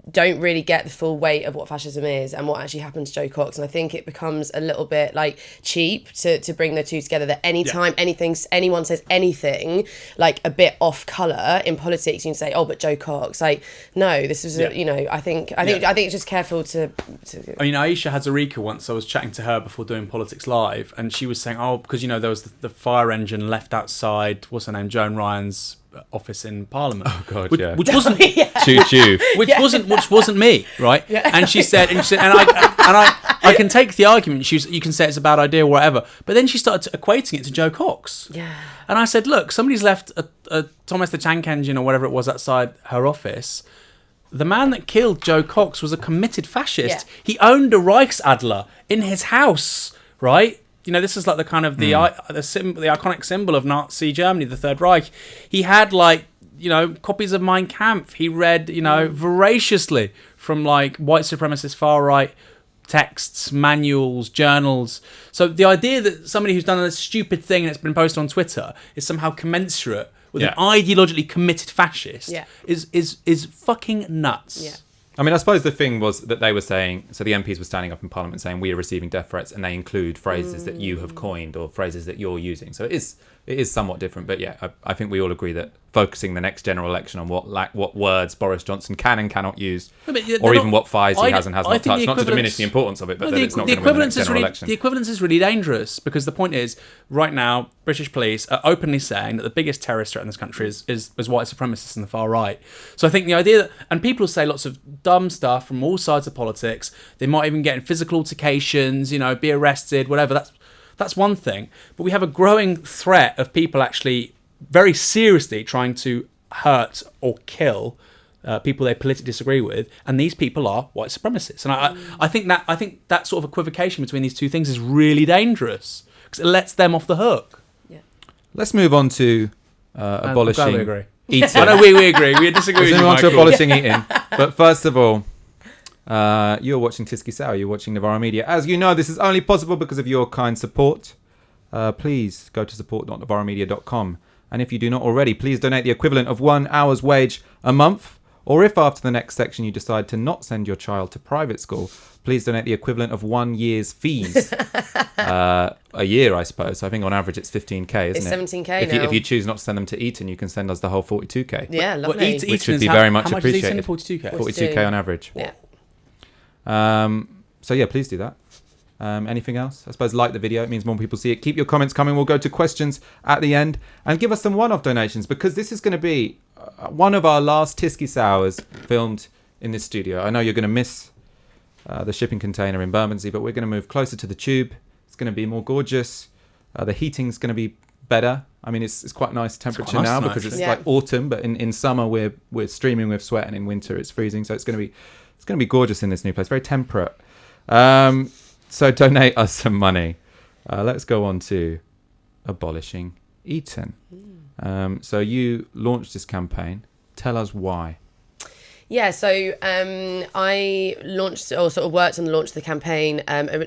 don't really get the full weight of what fascism is and what actually happened to Joe Cox. And I think it becomes a little bit like cheap to bring the two together, that anytime anyone says anything like a bit off colour in politics, you can say, oh, but Joe Cox. Like, no, this was I think it's just careful to I mean, Aisha Hazarika, once I was chatting to her before doing Politics Live, and she was saying, oh, because there was the fire engine left outside, what's her name, Joan Ryan's office in Parliament. Oh God, which wasn't choo choo. Which wasn't me, right? Yeah. And she said, and I can take the argument. You can say it's a bad idea or whatever, but then she started equating it to Joe Cox. Yeah. And I said, look, somebody's left a Thomas the Tank Engine or whatever it was outside her office. The man that killed Joe Cox was a committed fascist. Yeah. He owned a Reichsadler in his house, right? This is like the kind of the iconic symbol of Nazi Germany, the Third Reich. He had copies of Mein Kampf. He read, voraciously from like white supremacist far right texts, manuals, journals. So the idea that somebody who's done a stupid thing and it's been posted on Twitter is somehow commensurate with an ideologically committed fascist is fucking nuts. Yeah. I mean, I suppose the thing was that they were saying, so the MPs were standing up in Parliament saying we are receiving death threats, and they include phrases that you have coined or phrases that you're using. So it is somewhat different. But yeah, I think we all agree that focusing the next general election on what words Boris Johnson can and cannot use, or even what fires he has and has not touched, not to diminish the importance of it, but that it's not going to win the next general election. The equivalence is really dangerous, because the point is, right now, British police are openly saying that the biggest terrorist threat in this country is white supremacists and the far right. So I think the idea that, and people say lots of dumb stuff from all sides of politics, they might even get in physical altercations, be arrested, whatever, that's one thing. But we have a growing threat of people actually very seriously trying to hurt or kill people they politically disagree with, and these people are white supremacists. And I think that sort of equivocation between these two things is really dangerous, because it lets them off the hook. Yeah. Let's move on to abolishing. I'm glad we agree. Eton. I know we agree. We disagree. Let's move on to abolishing Eton. But first of all, you're watching Tisky Sour. You're watching Novara Media. As you know, this is only possible because of your kind support. Please go to support.novaramedia.com. And if you do not already, please donate the equivalent of 1 hour's wage a month. Or if after the next section you decide to not send your child to private school, please donate the equivalent of 1 year's fees. A year, I suppose. So I think on average it's 15k, isn't it? It's 17k now. If you choose not to send them to Eton, you can send us the whole 42k. Yeah, lovely. Which would be very much appreciated. How much is Eton? 42k? 42k on average. Yeah. So yeah, please do that. Anything else? I suppose like the video. It means more people see it. Keep your comments coming. We'll go to questions at the end. And give us some one-off donations, because this is going to be one of our last Tisky Sours filmed in this studio. I know you're going to miss the shipping container in Bermondsey, but we're going to move closer to the tube. It's going to be more gorgeous. The heating's going to be better. I mean, it's quite nice temperature now because it's like autumn, but in summer we're streaming with sweat, and in winter it's freezing. So it's going to be gorgeous in this new place. Very temperate. So donate us some money. Let's go on to abolishing Eton. So you launched this campaign. Tell us why. Yeah, so I launched or sort of worked on the launch of the campaign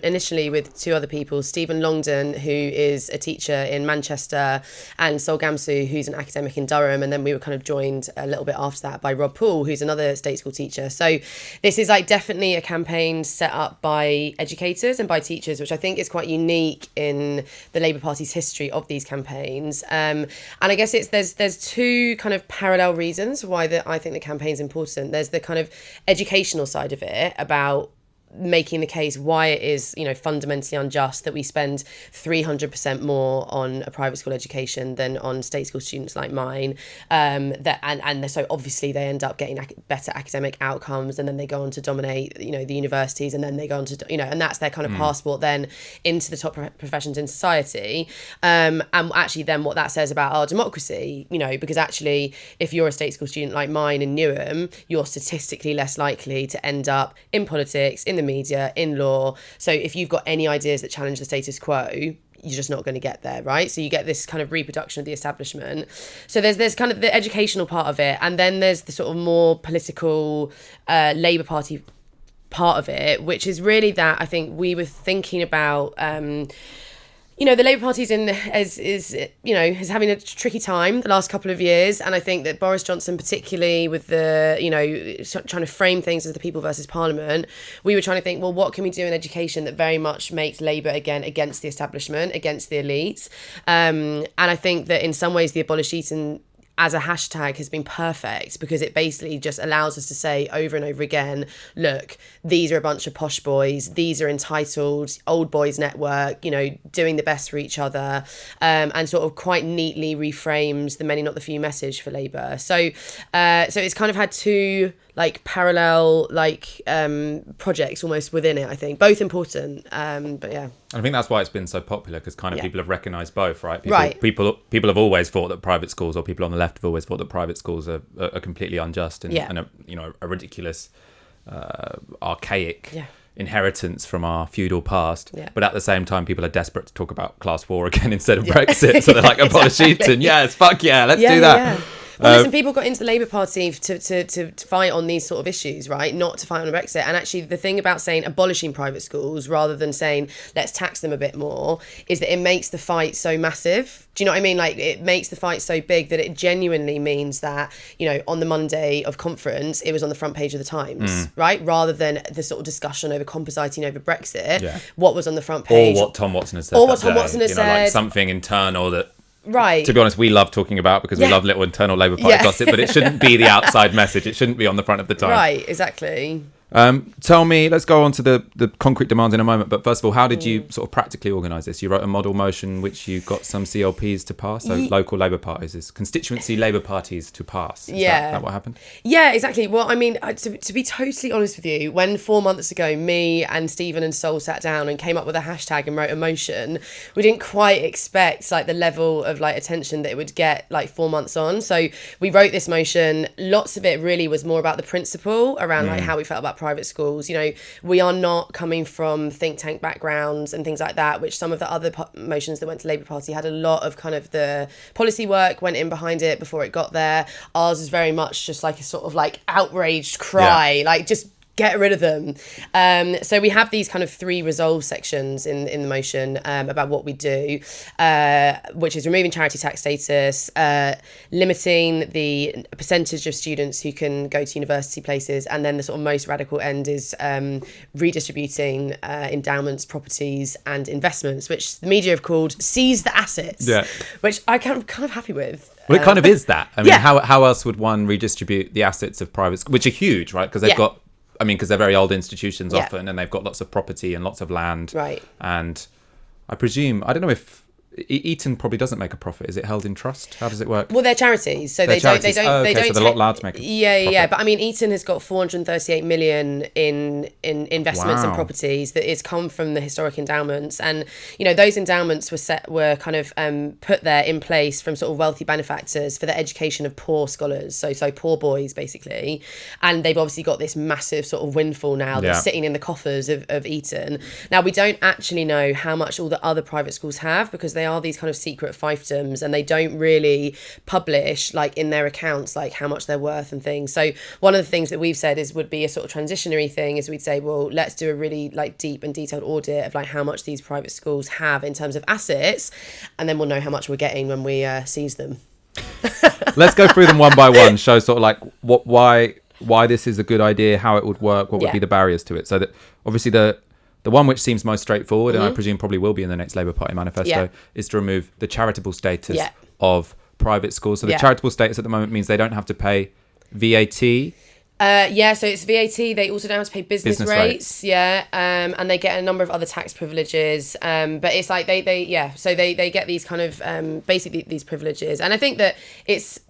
initially with two other people, Stephen Longdon, who is a teacher in Manchester, and Sol Gamsu, who's an academic in Durham. And then we were kind of joined a little bit after that by Rob Poole, who's another state school teacher. So this is like definitely a campaign set up by educators and by teachers, which I think is quite unique in the Labour Party's history of these campaigns. And I guess there's two kind of parallel reasons why I think the campaign's important. There's the kind of educational side of it about making the case why it is, fundamentally unjust that we spend 300% more on a private school education than on state school students like mine. So obviously they end up getting better academic outcomes, and then they go on to dominate, the universities, and then they go on to, and that's their kind of passport then into the top professions in society. And actually then what that says about our democracy, because actually if you're a state school student like mine in Newham, you're statistically less likely to end up in politics, in the media, in law. So if you've got any ideas that challenge the status quo, you're just not going to get there, right? So you get this kind of reproduction of the establishment. So there's kind of the educational part of it, and then there's the sort of more political Labour Party part of it, which is really that I think we were thinking about you know, the Labour Party's is having a tricky time the last couple of years, and I think that Boris Johnson, particularly with the, you know, trying to frame things as the people versus Parliament, we were trying to think, well, what can we do in education that very much makes Labour again against the establishment, against the elites, and I think that in some ways the Abolish Eton as a hashtag has been perfect, because it basically just allows us to say over and over again, look, these are a bunch of posh boys, these are entitled, old boys network, you know, doing the best for each other, and sort of quite neatly reframes the many not the few message for Labour. So it's kind of had two like parallel projects almost within it, I think, both important, but yeah. I think that's why it's been so popular, because kind of people have recognised both, right? Right. People have always thought that private schools, or people on the left have always thought that private schools are completely unjust and a ridiculous, archaic inheritance from our feudal past. Yeah. But at the same time, people are desperate to talk about class war again instead of Brexit. So they're like, abolish Eton. Yes, fuck yeah, let's do that. Yeah. Well, listen, people got into the Labour Party to fight on these sort of issues, right? Not to fight on Brexit. And actually, the thing about saying abolishing private schools rather than saying let's tax them a bit more is that it makes the fight so massive. Do you know what I mean? Like, it makes the fight so big that it genuinely means that, you know, on the Monday of conference, it was on the front page of the Times, right? Rather than the sort of discussion over compositing over Brexit, what was on the front page. Or what Tom Watson has said. Or what Tom Watson has said. Like something internal that... Right. To be honest, we love talking about, because we love little internal Labour Party gossip, but it shouldn't be the outside message. It shouldn't be on the front of the Times. Right, exactly. Tell me, let's go on to the concrete demands in a moment, but first of all, how did you sort of practically organise this? You wrote a model motion which you got some CLPs to pass, so local Labour parties, constituency Labour parties to pass. Is that what happened? Yeah, exactly. Well, I mean, to be totally honest with you, when 4 months ago me and Stephen and Sol sat down and came up with a hashtag and wrote a motion, we didn't quite expect like the level of like attention that it would get like 4 months on. So we wrote this motion. Lots of it really was more about the principle around like how we felt about private schools. You know, we are not coming from think tank backgrounds and things like that, which some of the other motions that went to Labour Party had a lot of kind of the policy work went in behind it before it got there. Ours is very much just like a sort of like outraged cry, like just get rid of them. So we have these kind of 3 resolve sections in the motion about what we do, which is removing charity tax status, limiting the percentage of students who can go to university places, and then the sort of most radical end is redistributing endowments, properties and investments, which the media have called seize the assets, which I kind of happy with. Well, it kind of is that. I mean, how else would one redistribute the assets of private schools, which are huge, right? Because they've got... I mean, because they're very old institutions often, and they've got lots of property and lots of land. Right. And I presume, I don't know if Eton probably doesn't make a profit. Is it held in trust? How does it work? Well, they're charities, so they don't. So they're not allowed to make a profit. But I mean, Eton has got 438 million in investments and properties that is come from the historic endowments, and you know those endowments were kind of put there in place from sort of wealthy benefactors for the education of poor scholars, so poor boys basically, and they've obviously got this massive sort of windfall now that's sitting in the coffers of Eton. Now we don't actually know how much all the other private schools have, because they are these kind of secret fiefdoms, and they don't really publish like in their accounts like how much they're worth and things. So one of the things that we've said would be a sort of transitionary thing is we'd say, well, let's do a really like deep and detailed audit of like how much these private schools have in terms of assets, and then we'll know how much we're getting when we seize them. Let's go through them one by one, show sort of like why this is a good idea, how it would work, what would be the barriers to it. So that obviously the one which seems most straightforward, and I presume probably will be in the next Labour Party manifesto, is to remove the charitable status of private schools. So the charitable status at the moment means they don't have to pay VAT. So it's VAT. They also don't have to pay business rates. And they get a number of other tax privileges. But it's like they get these kind of basically these privileges. And I think that it's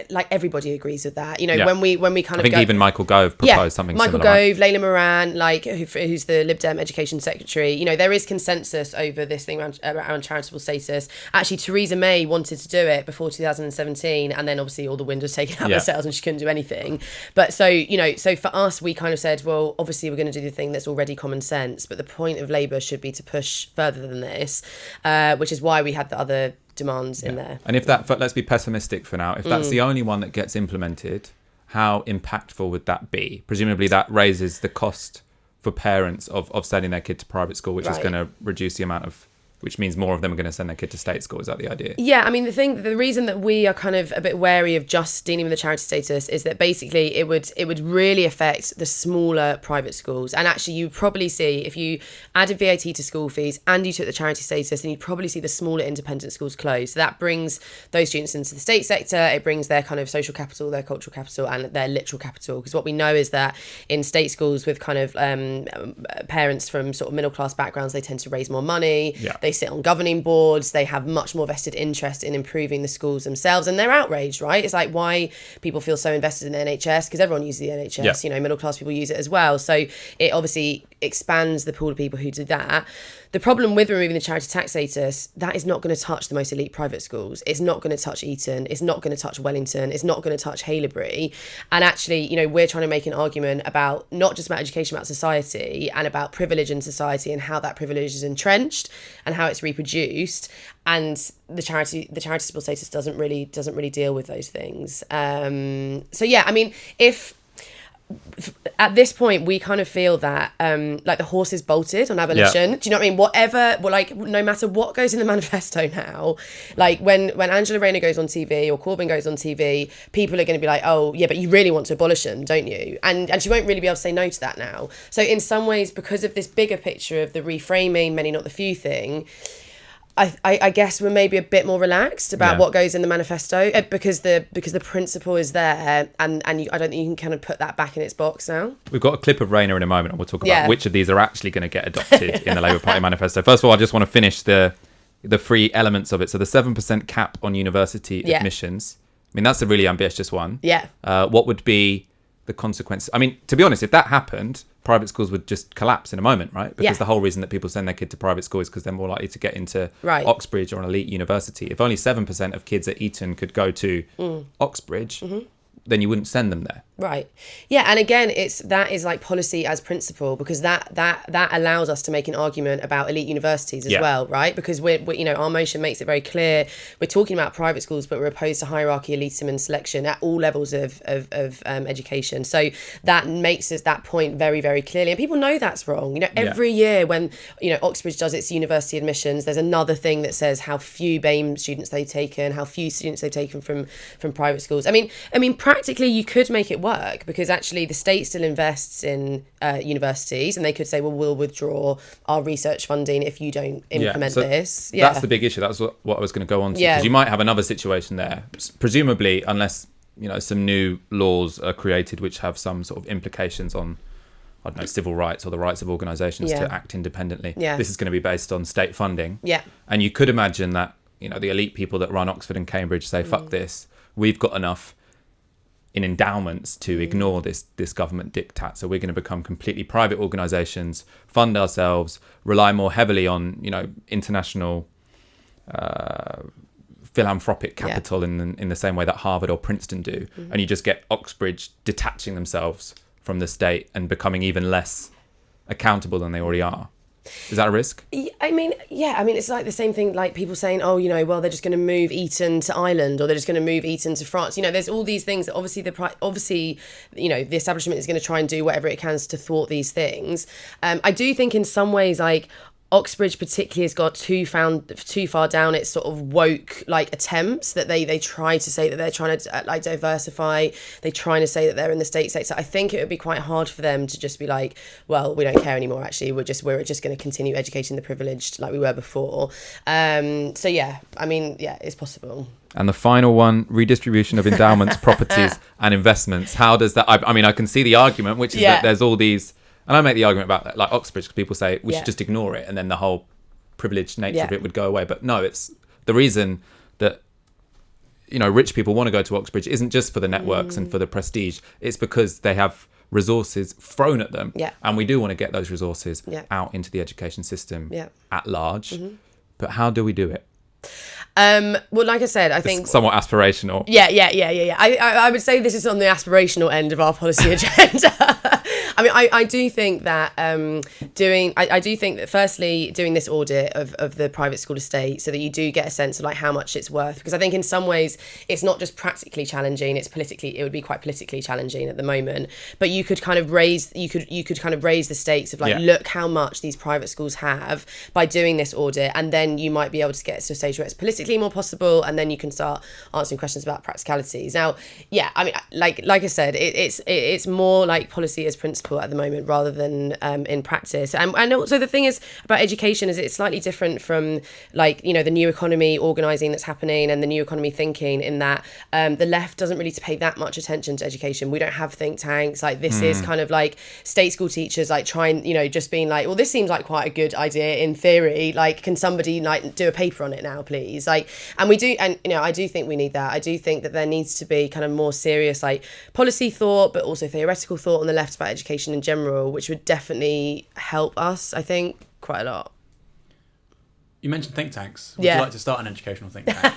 like everybody agrees with that. You know, when we kind of I think even Michael Gove proposed something Michael similar. Gove, Layla Moran, like who's the Lib Dem Education Secretary. You know, there is consensus over this thing around charitable status. Actually, Theresa May wanted to do it before 2017, and then obviously all the wind was taken out of her sails and she couldn't do anything. But so for us, we kind of said, well, obviously we're going to do the thing that's already common sense, but the point of Labour should be to push further than this, which is why we had the other demands in there. And if let's be pessimistic for now, if that's the only one that gets implemented, how impactful would that be? Presumably that raises the cost for parents of sending their kid to private school, which is going to reduce the amount of which means more of them are going to send their kid to state school. Is that the idea? Yeah, I mean, the reason that we are kind of a bit wary of just dealing with the charity status is that basically it would really affect the smaller private schools. And actually, you probably see, if you added VAT to school fees and you took the charity status, then you'd probably see the smaller independent schools close. So that brings those students into the state sector. It brings their kind of social capital, their cultural capital, and their literal capital. Because what we know is that in state schools with kind of parents from sort of middle class backgrounds, they tend to raise more money. Yeah. They sit on governing boards. They have much more vested interest in improving the schools themselves, and they're outraged, right? It's like why people feel so invested in the NHS, because everyone uses the NHS. Yeah. You know, middle class people use it as well. So it obviously expands the pool of people who do that. The problem with removing the charity tax status, that is not going to touch the most elite private schools. It's not going to touch Eton. It's not going to touch Wellington. It's not going to touch Haileybury. And actually, you know, we're trying to make an argument about not just about education, about society and about privilege in society and how that privilege is entrenched and how it's reproduced. And the charity school status doesn't really deal with those things. So yeah, I mean, if at this point we kind of feel that like the horse is bolted on abolition. Yeah. Do you know what I mean? No matter what goes in the manifesto now, like when Angela Rayner goes on TV or Corbyn goes on TV, people are going to be like, oh yeah, but you really want to abolish them, don't you? And she won't really be able to say no to that now. So in some ways, because of this bigger picture of the reframing many not the few thing, I guess we're maybe a bit more relaxed about what goes in the manifesto because the principle is there, and I don't think you can kind of put that back in its box now. We've got a clip of Rayner in a moment, and we'll talk about which of these are actually going to get adopted in the Labour Party manifesto. First of all, I just want to finish the three elements of it. So the 7% cap on university admissions. I mean, that's a really ambitious one. Yeah. What would be the consequences? I mean, to be honest, if that happened, private schools would just collapse in a moment, right? Because the whole reason that people send their kid to private school is because they're more likely to get into Oxbridge or an elite university. If only 7% of kids at Eton could go to Oxbridge, then you wouldn't send them there. Right. Yeah, and again, that is like policy as principle, because that allows us to make an argument about elite universities as well, right? Because we're you know, our motion makes it very clear we're talking about private schools, but we're opposed to hierarchy, elitism, and selection at all levels of education. So that makes us that point very, very clearly, and people know that's wrong. You know, every year when you know Oxbridge does its university admissions, there's another thing that says how few BAME students they've taken, how few students they've taken from private schools. I mean, practically you could make it work, because actually the state still invests in universities, and they could say, well, we'll withdraw our research funding if you don't implement this. Yeah, that's the big issue. That's what I was going to go on to, because you might have another situation there, presumably, unless you know some new laws are created which have some sort of implications on, I don't know, civil rights or the rights of organisations to act independently. This is going to be based on state funding. And you could imagine that, you know, the elite people that run Oxford and Cambridge say, fuck this, we've got enough in endowments to ignore this government diktat, so we're going to become completely private organisations, fund ourselves, rely more heavily on, you know, international philanthropic capital in the same way that Harvard or Princeton do, and you just get Oxbridge detaching themselves from the state and becoming even less accountable than they already are. Is that a risk? I mean, it's like the same thing, like people saying, oh, you know, well, they're just going to move Eton to Ireland, or they're just going to move Eton to France. You know, there's all these things that obviously, you know, the establishment is going to try and do whatever it can to thwart these things. I do think in some ways, like, Oxbridge particularly has got too far down its sort of woke like attempts, that they try to say that they're trying to like diversify, they're trying to say that they're in the state sector. I think it would be quite hard for them to just be like, well, we don't care anymore, actually we're just going to continue educating the privileged like we were before. So yeah, I mean, yeah, it's possible. And the final one, redistribution of endowments, properties and investments. How does that, I mean, I can see the argument, which is that there's all these, and I make the argument about that, like Oxbridge, because people say we should just ignore it and then the whole privileged nature of it would go away. But no, it's the reason that, you know, rich people want to go to Oxbridge isn't just for the networks and for the prestige. It's because they have resources thrown at them. And we do want to get those resources out into the education system at large. But how do we do it? Well, like I said, I think somewhat aspirational. Yeah. I would say this is on the aspirational end of our policy agenda. I mean, I do think that I do think that firstly doing this audit of the private school estate so that you do get a sense of like how much it's worth, because I think in some ways it's not just practically challenging, it would be quite politically challenging at the moment, but you could kind of raise the stakes of like, look how much these private schools have by doing this audit, and then you might be able to get to a stage where it's politically more possible, and then you can start answering questions about practicalities. Now, yeah, I mean, like I said, it's more like policy as principle at the moment rather than in practice. And also the thing is about education is it's slightly different from like, you know, the new economy organising that's happening and the new economy thinking, in that the left doesn't really pay that much attention to education. We don't have think tanks. Like this is kind of like state school teachers like trying, you know, just being like, well, this seems like quite a good idea in theory. Like, can somebody like do a paper on it now, please? Like, and we do, and you know, I do think we need that. I do think that there needs to be kind of more serious like policy thought, but also theoretical thought on the left about education in general, which would definitely help us, I think, quite a lot. You mentioned think tanks. Would you like to start an educational think tank?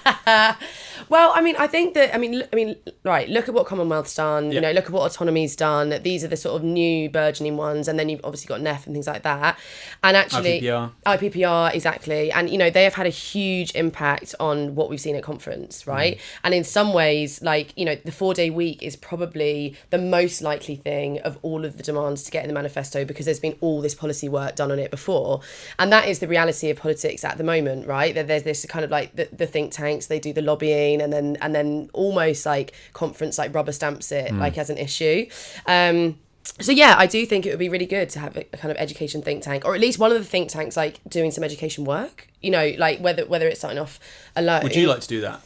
Well, I mean, I think that, I mean, right, look at what Commonwealth's done, you know, look at what autonomy's done. These are the sort of new burgeoning ones. And then you've obviously got NEF and things like that. And actually... IPPR, exactly. And, you know, they have had a huge impact on what we've seen at conference, right? And in some ways, like, you know, the 4-day week is probably the most likely thing of all of the demands to get in the manifesto, because there's been all this policy work done on it before. And that is the reality of politics at the moment, right? That there's this kind of like the think tanks, they do the lobbying, and then almost like conference like rubber stamps it like as an issue. So yeah, I do think it would be really good to have a kind of education think tank, or at least one of the think tanks like doing some education work, you know, like whether it's starting off alone. Would you like to do that?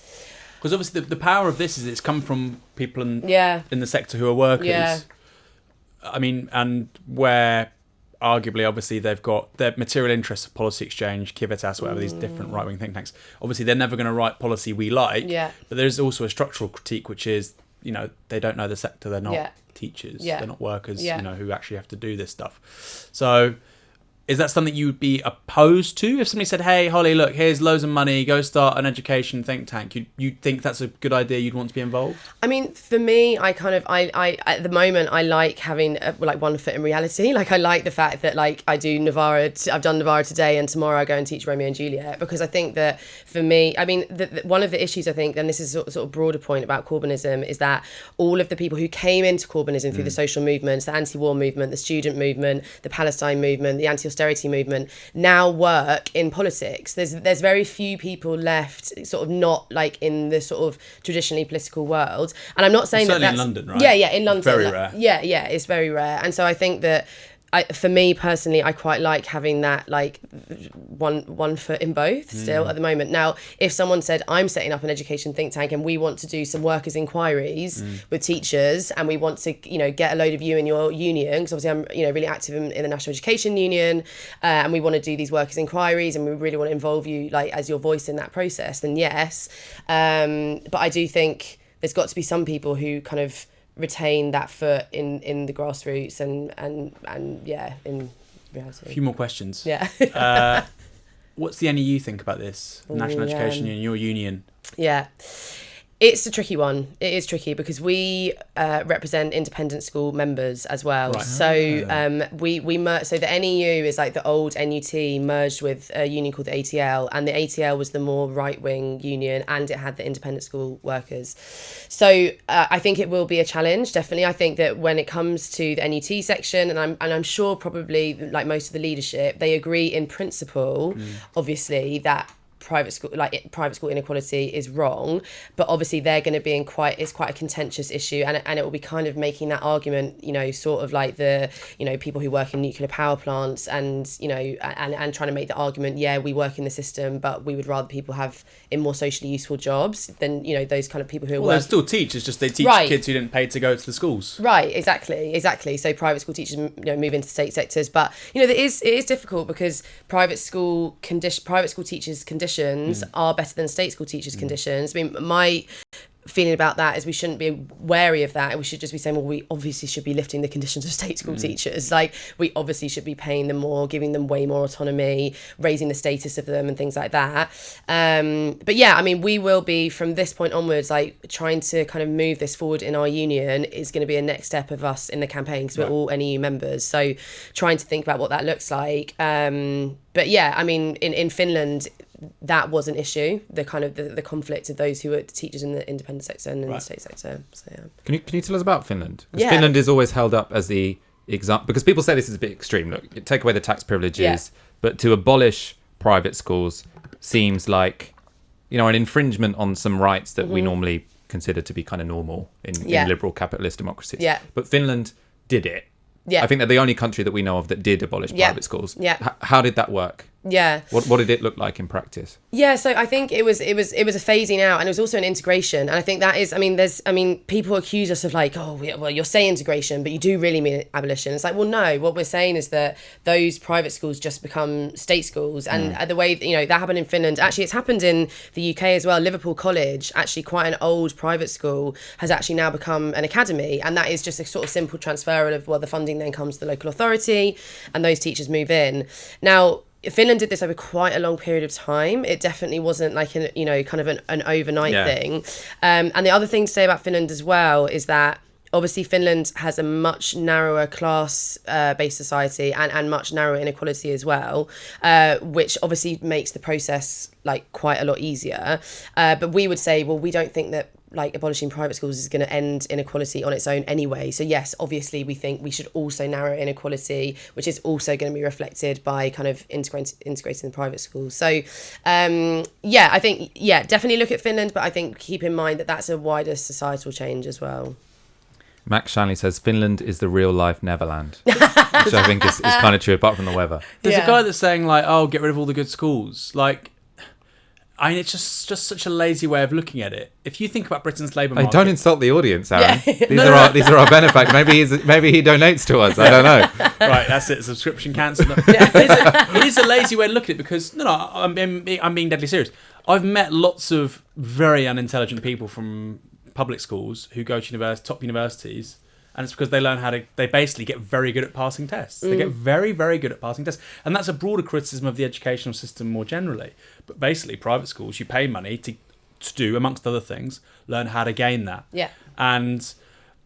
Because obviously the power of this is it's come from people in the sector who are workers. Yeah. I mean, and where arguably, obviously, they've got their material interests of Policy Exchange, Civitas, whatever, these different right-wing think tanks. Obviously, they're never going to write policy we like, but there's also a structural critique, which is, you know, they don't know the sector, they're not teachers, they're not workers, you know, who actually have to do this stuff. So is that something you would be opposed to? If somebody said, hey, Holly, look, here's loads of money, go start an education think tank, you'd think that's a good idea, you'd want to be involved? I mean, for me, I at the moment, I like having like one foot in reality. Like, I like the fact that like I've done Novara today, and tomorrow I go and teach Romeo and Juliet, because I think that for me, I mean, one of the issues I think, and this is a sort of broader point about Corbynism, is that all of the people who came into Corbynism through the social movements, the anti-war movement, the student movement, the Palestine movement, the anti-austerity movement, now work in politics. There's very few people left sort of not like in the sort of traditionally political world. And I'm not saying certainly that's... in London, right? Yeah, in London. Very rare. Yeah, it's very rare. And so I think that for me personally, I quite like having that like one foot in both still at the moment. Now, if someone said, I'm setting up an education think tank and we want to do some workers' inquiries with teachers, and we want to, you know, get a load of you in your union, because obviously I'm, you know, really active in the National Education Union, and we want to do these workers' inquiries, and we really want to involve you like as your voice in that process, then yes. But I do think there's got to be some people who kind of retain that foot in the grassroots and yeah, in reality. A few more questions. Yeah. What's the NEU think about this? National Education Union, your union. Yeah. It's a tricky one. It is tricky because we represent independent school members as well. Right. So we so the NEU is like the old NUT merged with a union called the ATL, and the ATL was the more right-wing union, and it had the independent school workers. So I think it will be a challenge, definitely. I think that when it comes to the NUT section, and I'm sure probably like most of the leadership, they agree in principle, obviously, that private school inequality is wrong, but obviously they're going to be it's quite a contentious issue, and it will be kind of making that argument, you know, sort of like the, you know, people who work in nuclear power plants, and, you know, and trying to make the argument, yeah, we work in the system, but we would rather people have in more socially useful jobs than, you know, those kind of people who they're still teachers, just they teach kids who didn't pay to go to the schools. Right, exactly. So private school teachers, you know, move into state sectors, but, you know, it is difficult because private school teachers' conditions are better than state school teachers' conditions. I mean, feeling about that is we shouldn't be wary of that, and we should just be saying, well, we obviously should be lifting the conditions of state school teachers. Like, we obviously should be paying them more, giving them way more autonomy, raising the status of them and things like that. But yeah, I mean, we will be, from this point onwards, like, trying to kind of move this forward in our union is going to be a next step of us in the campaign, because we're all NEU members, so trying to think about what that looks like. But yeah, I mean, in Finland, that was an issue, the kind of the conflict of those who were teachers in the independent sector and in the state sector. So yeah. Can you tell us about Finland? Because Finland is always held up as the example, because people say this is a bit extreme. Look, take away the tax privileges, but to abolish private schools seems like, you know, an infringement on some rights that we normally consider to be kind of normal in liberal capitalist democracies. Yeah. But Finland did it. Yeah. I think they're the only country that we know of that did abolish private schools. Yeah. How did that work? Yeah. What did it look like in practice? Yeah, so I think it was a phasing out, and it was also an integration. And I think that is, people accuse us of like, oh, well, you're saying integration, but you do really mean abolition. It's like, well, no, what we're saying is that those private schools just become state schools. And the way, you know, that happened in Finland. Actually, it's happened in the UK as well. Liverpool College, actually quite an old private school, has actually now become an academy. And that is just a sort of simple transfer of, well, the funding then comes to the local authority and those teachers move in. Now, Finland did this over quite a long period of time. It definitely wasn't like an overnight thing. And the other thing to say about Finland as well is that obviously Finland has a much narrower class-based society and much narrower inequality as well, which obviously makes the process like quite a lot easier. But we would say, well, we don't think that like abolishing private schools is going to end inequality on its own anyway. So yes, obviously we think we should also narrow inequality, which is also going to be reflected by kind of integrating the private schools. So I think, definitely look at Finland, but I think keep in mind that that's a wider societal change as well. Max Shanley says Finland is the real life Neverland, which I think is kind of true, apart from the weather. There's a guy that's saying like, oh, get rid of all the good schools. Like, I mean, it's just such a lazy way of looking at it. If you think about Britain's labour market... don't insult the audience, Aaron. These are our benefactors. Maybe he donates to us. I don't know. Right, that's it. Subscription cancelled. It is a lazy way to look at it because, I'm being deadly serious. I've met lots of very unintelligent people from public schools who go to top universities, and it's because they basically get very good at passing tests. They get very, very good at passing tests. And that's a broader criticism of the educational system more generally. But basically, private schools, you pay money to do, amongst other things, learn how to gain that. Yeah. And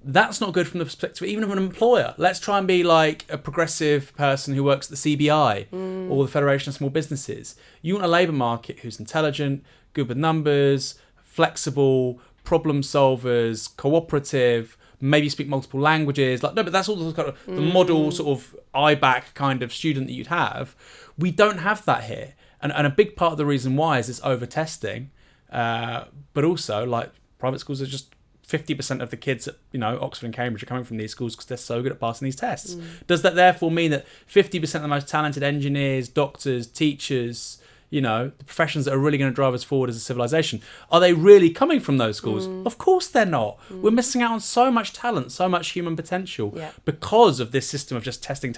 that's not good from the perspective even of an employer. Let's try and be like a progressive person who works at the CBI or the Federation of Small Businesses. You want a labour market who's intelligent, good with numbers, flexible, problem solvers, cooperative, maybe speak multiple languages. Like, no, but that's all the kind of the model sort of IBAC kind of student that you'd have. We don't have that here. And a big part of the reason why is this over-testing. But also, like, private schools are just 50% of the kids at, Oxford and Cambridge are coming from these schools because they're so good at passing these tests. Does that therefore mean that 50% of the most talented engineers, doctors, teachers, the professions that are really going to drive us forward as a civilization, are they really coming from those schools? Of course they're not. We're missing out on so much talent, so much human potential because of this system of just testing.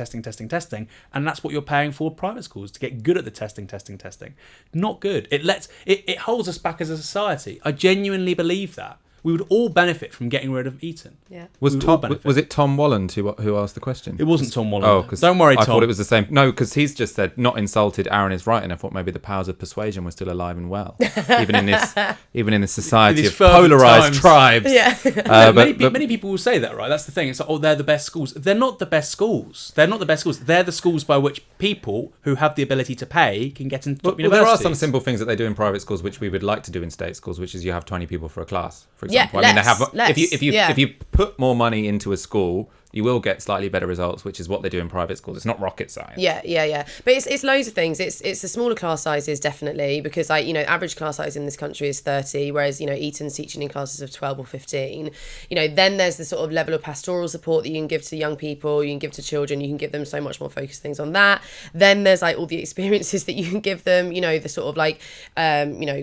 And that's what you're paying for private schools, to get good at the testing. Not good. It holds us back as a society. I genuinely believe that. We would all benefit from getting rid of Eton. Yeah. Was it Tom Walland who asked the question? It wasn't Tom Walland. Oh, don't worry, Tom. I thought it was the same. No, because he's just said, not insulted, Aaron is right, and I thought maybe the powers of persuasion were still alive and well, even in this society of polarised tribes. Yeah. Many people will say that, right? That's the thing. It's like, oh, they're the best schools. They're not the best schools. They're the schools by which people who have the ability to pay can get into top universities. There are some simple things that they do in private schools which we would like to do in state schools, which is you have 20 people for a class, for example. If you put more money into a school, you will get slightly better results, which is what they do in private schools. It's not rocket science. Yeah. But it's loads of things. It's the smaller class sizes, definitely, because average class size in this country is 30, whereas Eton's teaching in classes of 12 or 15. Then there's the sort of level of pastoral support that you can give to young people, you can give to children, you can give them so much more focused things on that. Then there's like all the experiences that you can give them, the sort of like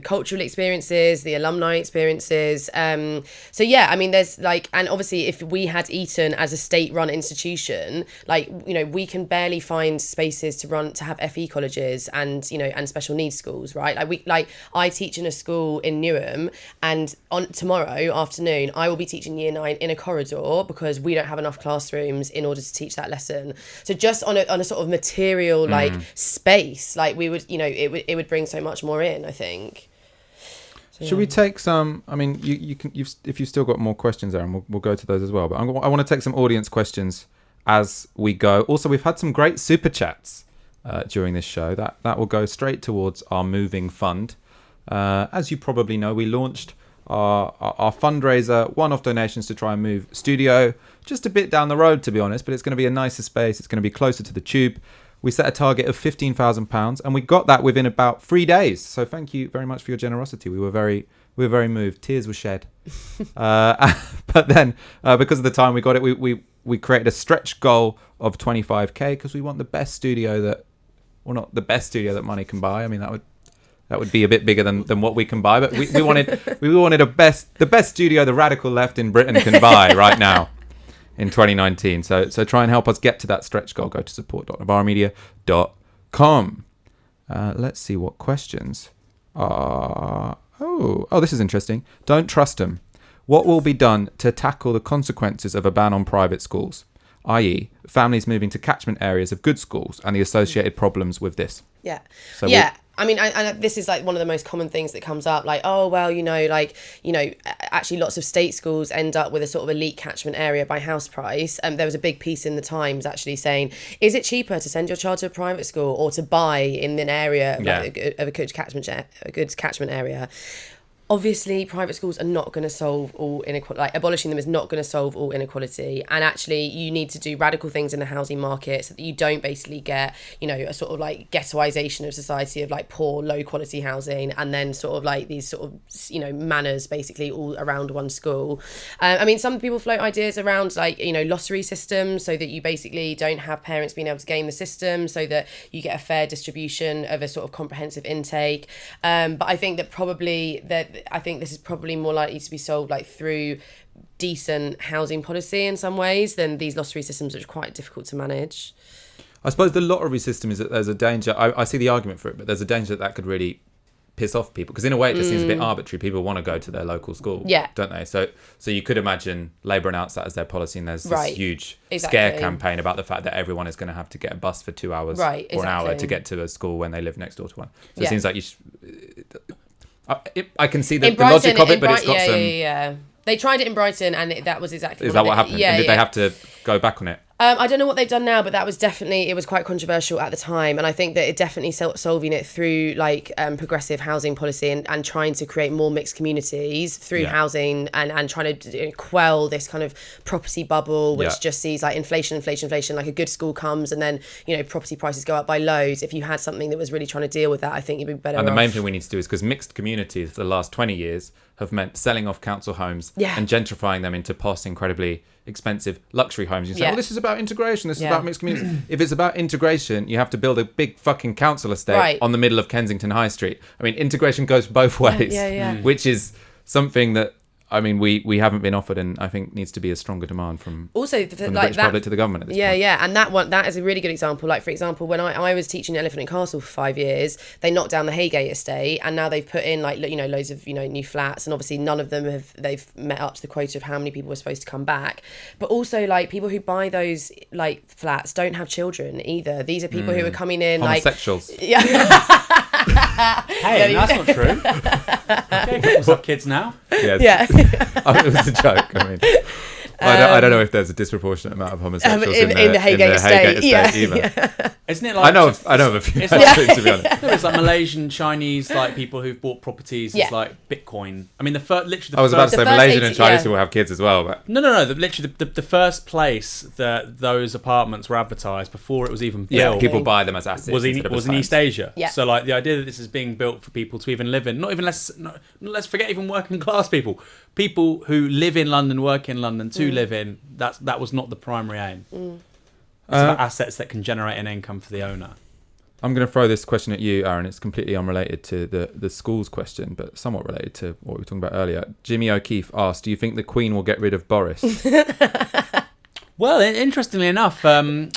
cultural experiences, the alumni experiences. There's like, and obviously if we had Eton as a state state-run institution, like, you know, we can barely find spaces to have FE colleges and, you know, and special needs schools, right? I teach in a school in Newham, and on tomorrow afternoon I will be teaching year 9 in a corridor because we don't have enough classrooms in order to teach that lesson. So just on a sort of material like space, like we would, you know, it would bring so much more in, I think. So, Should we take some? I mean, if you've still got more questions, Aaron, we'll go to those as well. But I want to take some audience questions as we go. Also, we've had some great super chats during this show. That will go straight towards our moving fund. As you probably know, we launched our fundraiser, one-off donations to try and move studio just a bit down the road, to be honest. But it's going to be a nicer space. It's going to be closer to the tube. We set a target of £15,000 and we got that within about 3 days. So thank you very much for your generosity. We were very moved. Tears were shed. But then because of the time we got it, we created a stretch goal of 25k because we want the best studio not the best studio that money can buy. I mean, that would be a bit bigger than what we can buy. But we wanted the best studio the radical left in Britain can buy right now. In 2019. So try and help us get to that stretch goal. Go to support.novaramedia.com. Let's see what questions are. Oh, this is interesting. Don't trust them. What will be done to tackle the consequences of a ban on private schools, i.e. families moving to catchment areas of good schools and the associated problems with this? Yeah. So yeah. I mean, I this is like one of the most common things that comes up, like, oh, well, actually lots of state schools end up with a sort of elite catchment area by house price. There was a big piece in the Times actually saying, is it cheaper to send your child to a private school or to buy in an area of a good catchment area? Obviously, private schools are not going to solve all inequality. Like, abolishing them is not going to solve all inequality. And actually, you need to do radical things in the housing market so that you don't basically get, you know, a sort of like ghettoization of society of like poor, low quality housing, and then sort of like these sort of, you know, manners basically all around one school. I mean, some people float ideas around like, you know, lottery systems so that you basically don't have parents being able to game the system, so that you get a fair distribution of a sort of comprehensive intake. But I think that this is probably more likely to be solved like through decent housing policy in some ways than these lottery systems, which are quite difficult to manage. I suppose the lottery system is that there's a danger. I see the argument for it, but there's a danger that could really piss off people, because in a way it just seems a bit arbitrary. People want to go to their local school, don't they? So you could imagine Labour announce that as their policy, and there's this huge scare campaign about the fact that everyone is going to have to get a bus for 2 hours or an hour to get to a school when they live next door to one. So it seems like I can see the logic of it, but it's got some... Yeah. They tried it in Brighton, and that was exactly... Is that what happened? Yeah, and did they have to go back on it? I don't know what they've done now, but that was definitely... It was quite controversial at the time, and I think that it definitely solving it through like progressive housing policy and trying to create more mixed communities through housing and trying to quell this kind of property bubble, which just sees like inflation. Like a good school comes and then, you know, property prices go up by loads. If you had something that was really trying to deal with that, I think you'd be better And off. the main thing we need to do is, because mixed communities for the last 20 years have meant selling off council homes and gentrifying them into posh, incredibly expensive luxury homes. You say, well, this is about integration, this is about mixed communities. If it's about integration, you have to build a big fucking council estate on the middle of Kensington High Street. I mean, integration goes both ways, which is something that, I mean, we haven't been offered, and I think needs to be a stronger demand from the British public to the government at this point. And that is a really good example. Like, for example, when I was teaching Elephant and Castle for 5 years, they knocked down the Haygate estate, and now they've put in like, you know, loads of, you know, new flats, and obviously none of them they've met up to the quota of how many people were supposed to come back. But also, like, people who buy those like flats don't have children either. These are people who are coming in homosexuals. Hey, that's not true. Okay, couples have kids now. Yes. It was a joke. I mean, I don't know if there's a disproportionate amount of homosexuals in the Haygate estate either. Isn't it like... I know of a few, it's to be honest. It's like Malaysian, Chinese, like people who've bought properties as like Bitcoin. I mean, I was about to say Malaysian and Chinese people have kids as well, but... No. Literally, the first place that those apartments were advertised before it was even built... Yeah, people buy them as assets. Was in East Asia. Yeah. So, like, the idea that this is being built for people to even live in, let's forget even working class people who live in London, work in London, to live in, that was not the primary aim. It's about assets that can generate an income for the owner. I'm going to throw this question at you, Aaron. It's completely unrelated to the schools question, but somewhat related to what we were talking about earlier. Jimmy O'Keefe asked, do you think the Queen will get rid of Boris? Well, interestingly enough, Harry and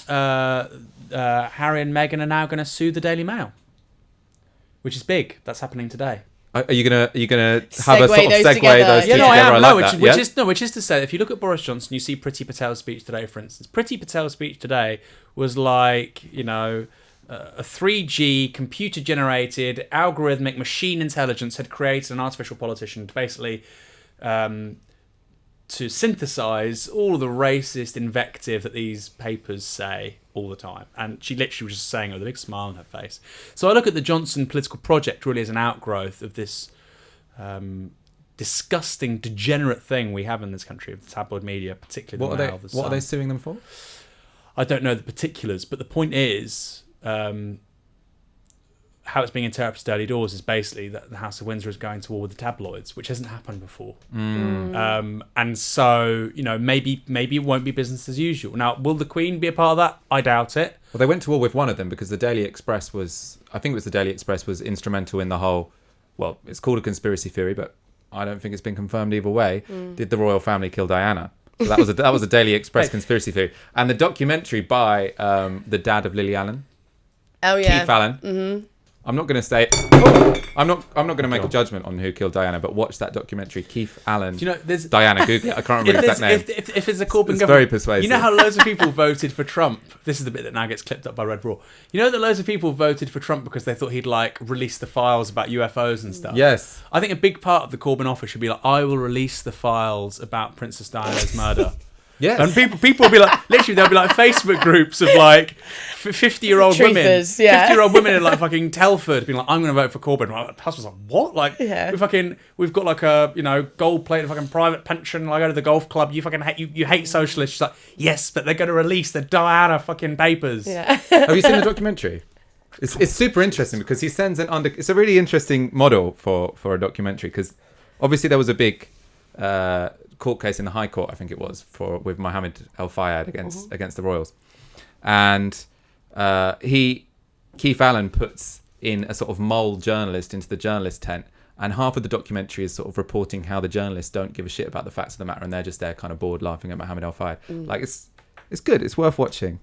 Meghan are now going to sue the Daily Mail, which is big. That's happening today. Are you gonna have a Segue sort of those segue together. those two Yeah, no, I together? am. I like that. Which is to say, if you look at Boris Johnson, you see Priti Patel's speech today, for instance. Priti Patel's speech today was like, a 3G computer-generated algorithmic machine intelligence had created an artificial politician to basically to synthesize all the racist invective that these papers say all the time. And she literally was just saying it with a big smile on her face. So I look at the Johnson political project really as an outgrowth of this disgusting, degenerate thing we have in this country, of the tabloid media, particularly the Mail, the Sun. What are they suing them for? I don't know the particulars, but the point is, how it's being interpreted early doors is basically that the House of Windsor is going to war with the tabloids, which hasn't happened before. And so, maybe it won't be business as usual. Now, will the Queen be a part of that? I doubt it. Well, they went to war with one of them because the Daily Express was instrumental in the whole, well, it's called a conspiracy theory, but I don't think it's been confirmed either way. Did the royal family kill Diana? So that was a Daily Express conspiracy theory. And the documentary by the dad of Lily Allen, Oh yeah. Keith Allen. I'm not going to say. I'm not going to make a judgment on who killed Diana, but watch that documentary, Keith Allen. There's Diana. Google. I can't remember the exact name. If it's a Corbyn government, very persuasive. You know how loads of people voted for Trump. This is the bit that now gets clipped up by Red Raw. You know that loads of people voted for Trump because they thought he'd release the files about UFOs and stuff. Yes. I think a big part of the Corbyn offer should be I will release the files about Princess Diana's murder. Yes. And people will be literally there'll be Facebook groups of 50-year-old women, Truthers, yeah. 50-year-old women in fucking Telford being I'm going to vote for Corbyn. My husband's what? We've got a gold-plated fucking private pension. I go to the golf club. You fucking hate you hate socialists. She's like, yes, but they're going to release the Diana fucking papers. Yeah. Have you seen the documentary? It's super interesting because he sends it's a really interesting model for a documentary because obviously there was a big court case in the High Court, I think it was, with Mohammed El Fayed against the royals, and Keith Allen puts in a sort of mole journalist into the journalist tent, and half of the documentary is sort of reporting how the journalists don't give a shit about the facts of the matter and they're just there kind of bored laughing at Mohammed El Fayed. It's good, it's worth watching.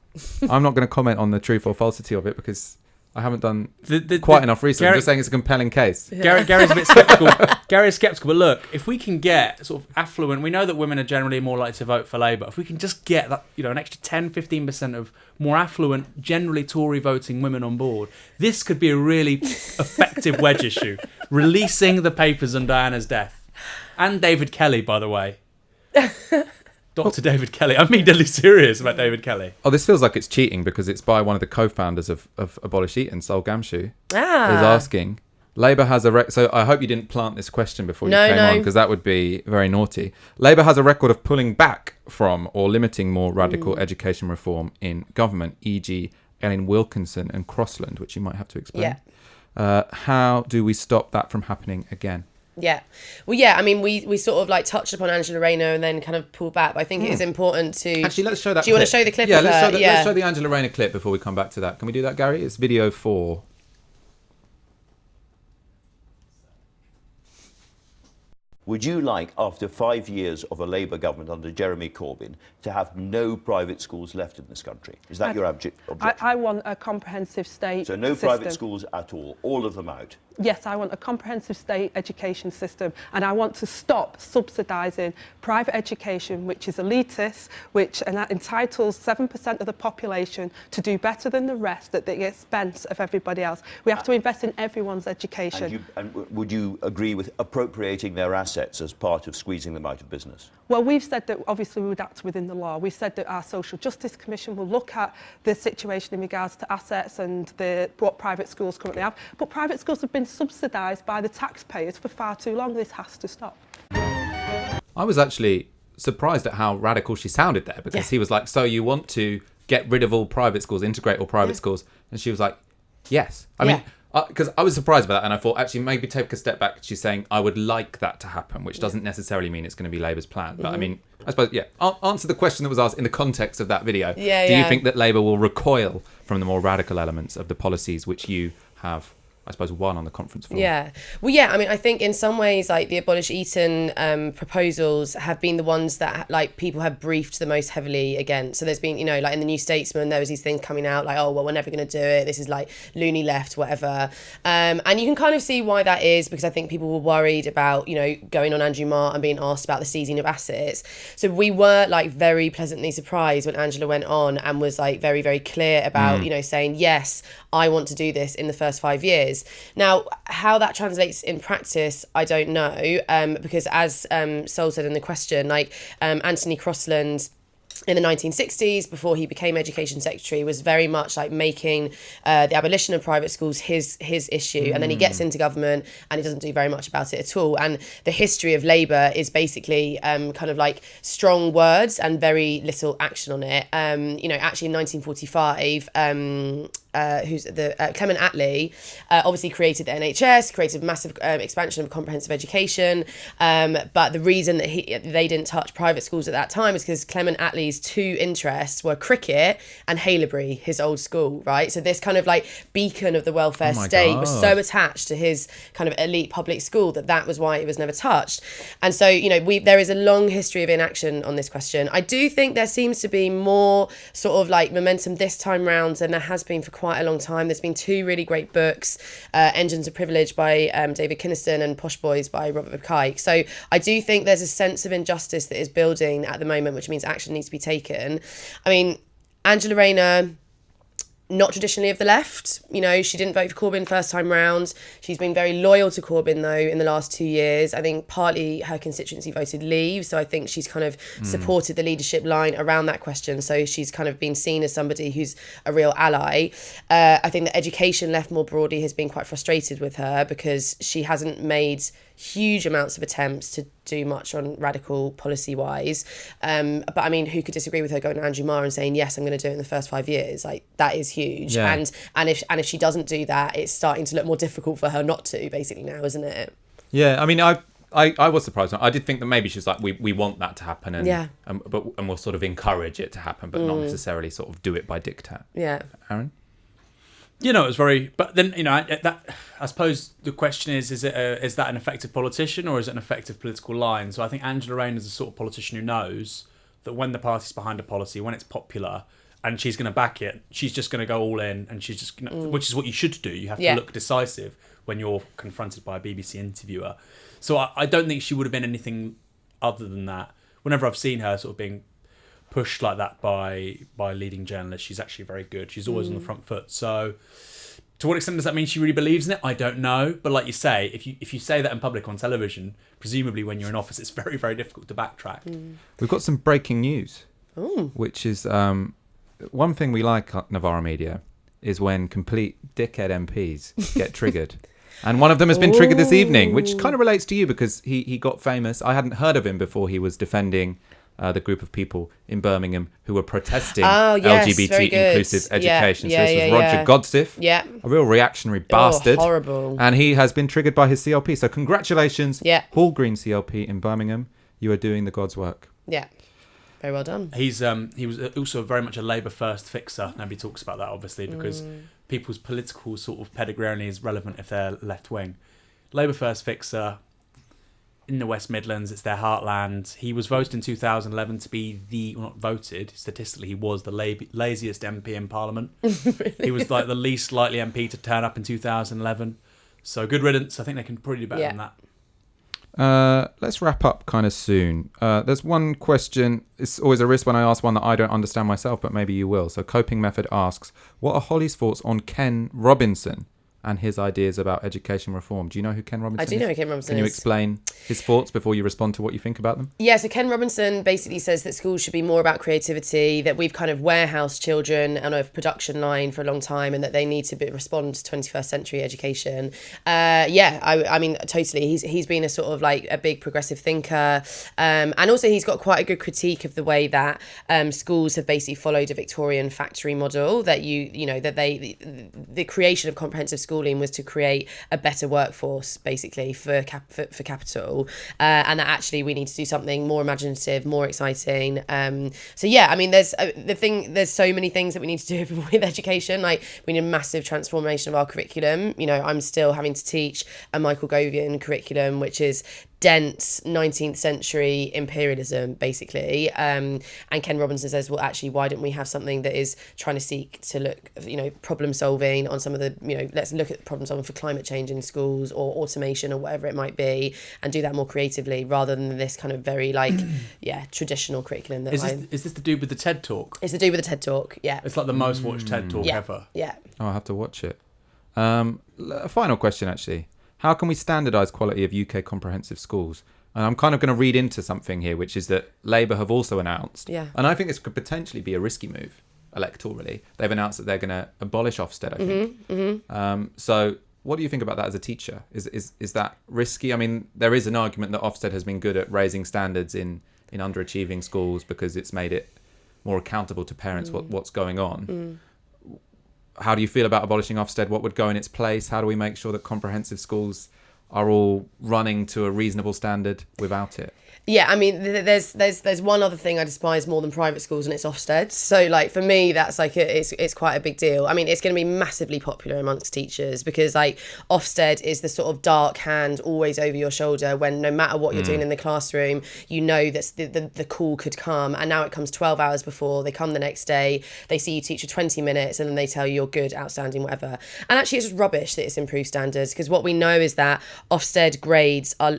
I'm not going to comment on the truth or falsity of it because I haven't done quite enough research. I'm just saying it's a compelling case. Yeah. Gary's a bit sceptical. Gary's sceptical, but look, if we can get sort of affluent, we know that women are generally more likely to vote for Labour. If we can just get that, an extra 10-15% of more affluent, generally Tory voting women on board, this could be a really effective wedge issue. Releasing the papers on Diana's death. And David Kelly, by the way. Dr. David Kelly. I'm being deadly serious about David Kelly. Oh, this feels like it's cheating because it's by one of the co-founders of Abolish, Eton, Sol Gamshu, is asking. Labour has so I hope you didn't plant this question before you came on because that would be very naughty. Labour has a record of pulling back from or limiting more radical education reform in government, e.g. Ellen Wilkinson and Crossland, which you might have to explain. Yeah. How do we stop that from happening again? Yeah. Well, yeah, I mean, we sort of touched upon Angela Rayner and then kind of pulled back, but I think it is important to... Actually, let's show that Do you want to show the clip Yeah, of her? let's show the Angela Rayner clip before we come back to that. Can we do that, Gary? It's video 4. Would you like, after 5 years of a Labour government under Jeremy Corbyn, to have no private schools left in this country? Is that your objection? I want a comprehensive state So no system. private schools at all of them out? Yes, I want a comprehensive state education system, and I want to stop subsidising private education, which is elitist, which entitles 7% of the population to do better than the rest at the expense of everybody else. We have to invest in everyone's education. And would you agree with appropriating their assets as part of squeezing them out of business? Well, we've said that obviously we would act within the law. We've said that our Social Justice Commission will look at the situation in regards to assets and what private schools currently have. But private schools have been subsidised by the taxpayers for far too long. This has to stop. I was actually surprised at how radical she sounded there because he was like, so you want to get rid of all private schools, integrate all private schools? And she was like, yes. I mean, because I was surprised by that and I thought, actually, maybe take a step back. She's saying, I would like that to happen, which doesn't necessarily mean it's going to be Labour's plan. But I mean, I suppose, answer the question that was asked in the context of that video. Do you think that Labour will recoil from the more radical elements of the policies which you have I suppose, won on the conference floor. Yeah. Well, yeah, I mean, I think in some ways, like, the Abolish Eton proposals have been the ones that, like, people have briefed the most heavily against. So there's been, you know, like in the New Statesman, there was these things coming out like, oh, well, we're never going to do it. This is like loony left, whatever. And you can kind of see why that is, because I think people were worried about, you know, going on Andrew Marr and being asked about the seizing of assets. So we were, like, very pleasantly surprised when Angela went on and was, like, very, very clear about, you know, saying, yes, I want to do this in the first 5 years. Now, how that translates in practice, I don't know, because as Sol said in the question, like, Anthony Crossland in the 1960s, before he became Education Secretary, was very much like making the abolition of private schools his issue. And then he gets into government and he doesn't do very much about it at all. And the history of Labour is basically kind of like strong words and very little action on it. You know, actually in 1945, who's the Clement Attlee obviously created the NHS, created a massive expansion of comprehensive education. But the reason that they didn't touch private schools at that time is because Clement Attlee's two interests were cricket and Haileybury, his old school, right? So this kind of like beacon of the welfare state was so attached to his kind of elite public school that was why it was never touched. And so, you know, there is a long history of inaction on this question. I do think there seems to be more sort of like momentum this time round than there has been for quite a long time. There's been two really great books, Engines of Privilege by David Kynaston and Posh Boys by Robert McKay. So I do think there's a sense of injustice that is building at the moment, which means action needs to be taken. I mean, Angela Rayner, not traditionally of the left, you know, she didn't vote for Corbyn first time round. She's been very loyal to Corbyn though in the last 2 years. I think partly her constituency voted Leave, so I think she's kind of supported the leadership line around that question. So she's kind of been seen as somebody who's a real ally. I think that education left more broadly has been quite frustrated with her because she hasn't made huge amounts of attempts to do much on radical policy wise. But I mean, who could disagree with her going to Andrew Marr and saying, yes, I'm going to do it in the first 5 years? Like, that is huge. Yeah. And if she doesn't do that, it's starting to look more difficult for her not to, basically, now, isn't it? Yeah, I mean, I was surprised. I did think that maybe she's like, we want that to happen, and we'll sort of encourage it to happen, but not necessarily sort of do it by diktat. Yeah. Aaron? You know, it was very... But then, you know, I suppose the question is that an effective politician or is it an effective political line? So I think Angela Rayner is the sort of politician who knows that when the party's behind a policy, when it's popular and she's going to back it, she's just going to go all in and she's just... Which is what you should do. You have to look decisive when you're confronted by a BBC interviewer. So I don't think she would have been anything other than that. Whenever I've seen her sort of being pushed like that by leading journalists, she's actually very good. She's always on the front foot. So to what extent does that mean she really believes in it? I don't know. But like you say, if you say that in public on television, presumably when you're in office, it's very, very difficult to backtrack. We've got some breaking news, which is one thing we like at Novara Media is when complete dickhead MPs get triggered. And one of them has been triggered this evening, which kind of relates to you because he got famous. I hadn't heard of him before he was defending the group of people in Birmingham who were protesting LGBT inclusive education. So this was Roger Godsiff, a real reactionary bastard. Horrible. And he has been triggered by his CLP. So congratulations, Hall Green CLP in Birmingham. You are doing the God's work. Yeah. Very well done. He was also very much a Labour first fixer. Nobody talks about that, obviously, because people's political sort of pedigree only is relevant if they're left wing. Labour first fixer in the West Midlands, it's their heartland. He was voted in 2011 to be not voted, statistically he was the laziest MP in Parliament. Really? He was like the least likely MP to turn up in 2011. So good riddance. I think they can probably do better than that. Let's wrap up kind of soon. There's one question. It's always a risk when I ask one that I don't understand myself, but maybe you will. So Coping Method asks, what are Holly's thoughts on Ken Robinson and his ideas about education reform? Do you know who Ken Robinson is? I do know who Ken Robinson is. Can you explain his thoughts before you respond to what you think about them? Yeah, so Ken Robinson basically says that schools should be more about creativity, that we've kind of warehoused children on a production line for a long time and that they need to respond to 21st century education. I mean, totally. He's been a sort of like a big progressive thinker. And also he's got quite a good critique of the way that schools have basically followed a Victorian factory model, that the creation of comprehensive schools schooling was to create a better workforce, basically, for capital, and that actually we need to do something more imaginative, more exciting. So yeah, I mean, there's so many things that we need to do with education. Like, we need a massive transformation of our curriculum. You know, I'm still having to teach a Michael Govian curriculum, which is dense 19th century imperialism, basically. And Ken Robinson says, well, actually, why don't we have something that is trying to seek to look, you know, problem solving on some of the, you know, let's look at problem solving for climate change in schools or automation or whatever it might be, and do that more creatively rather than this kind of very like, traditional curriculum. That is this to do with the TED Talk? It's to do with the TED Talk, yeah. It's like the most watched TED Talk ever. Yeah. Oh, I'll have to watch it. A final question, actually. How can we standardise quality of UK comprehensive schools? And I'm kind of going to read into something here, which is that Labour have also announced, and I think this could potentially be a risky move electorally. They've announced that they're going to abolish Ofsted, I think. So what do you think about that as a teacher? Is that risky? I mean, there is an argument that Ofsted has been good at raising standards in underachieving schools because it's made it more accountable to parents what's going on. How do you feel about abolishing Ofsted? What would go in its place? How do we make sure that comprehensive schools are all running to a reasonable standard without it? Yeah, I mean, there's one other thing I despise more than private schools, and it's Ofsted. So, like, for me, that's like it's quite a big deal. I mean, it's going to be massively popular amongst teachers because, like, Ofsted is the sort of dark hand always over your shoulder when no matter what you're doing in the classroom, you know that the call could come, and now it comes 12 hours before. They come the next day, they see you teach for 20 minutes, and then they tell you you're good, outstanding, whatever. And actually, it's just rubbish that it's improved standards, because what we know is that Ofsted grades are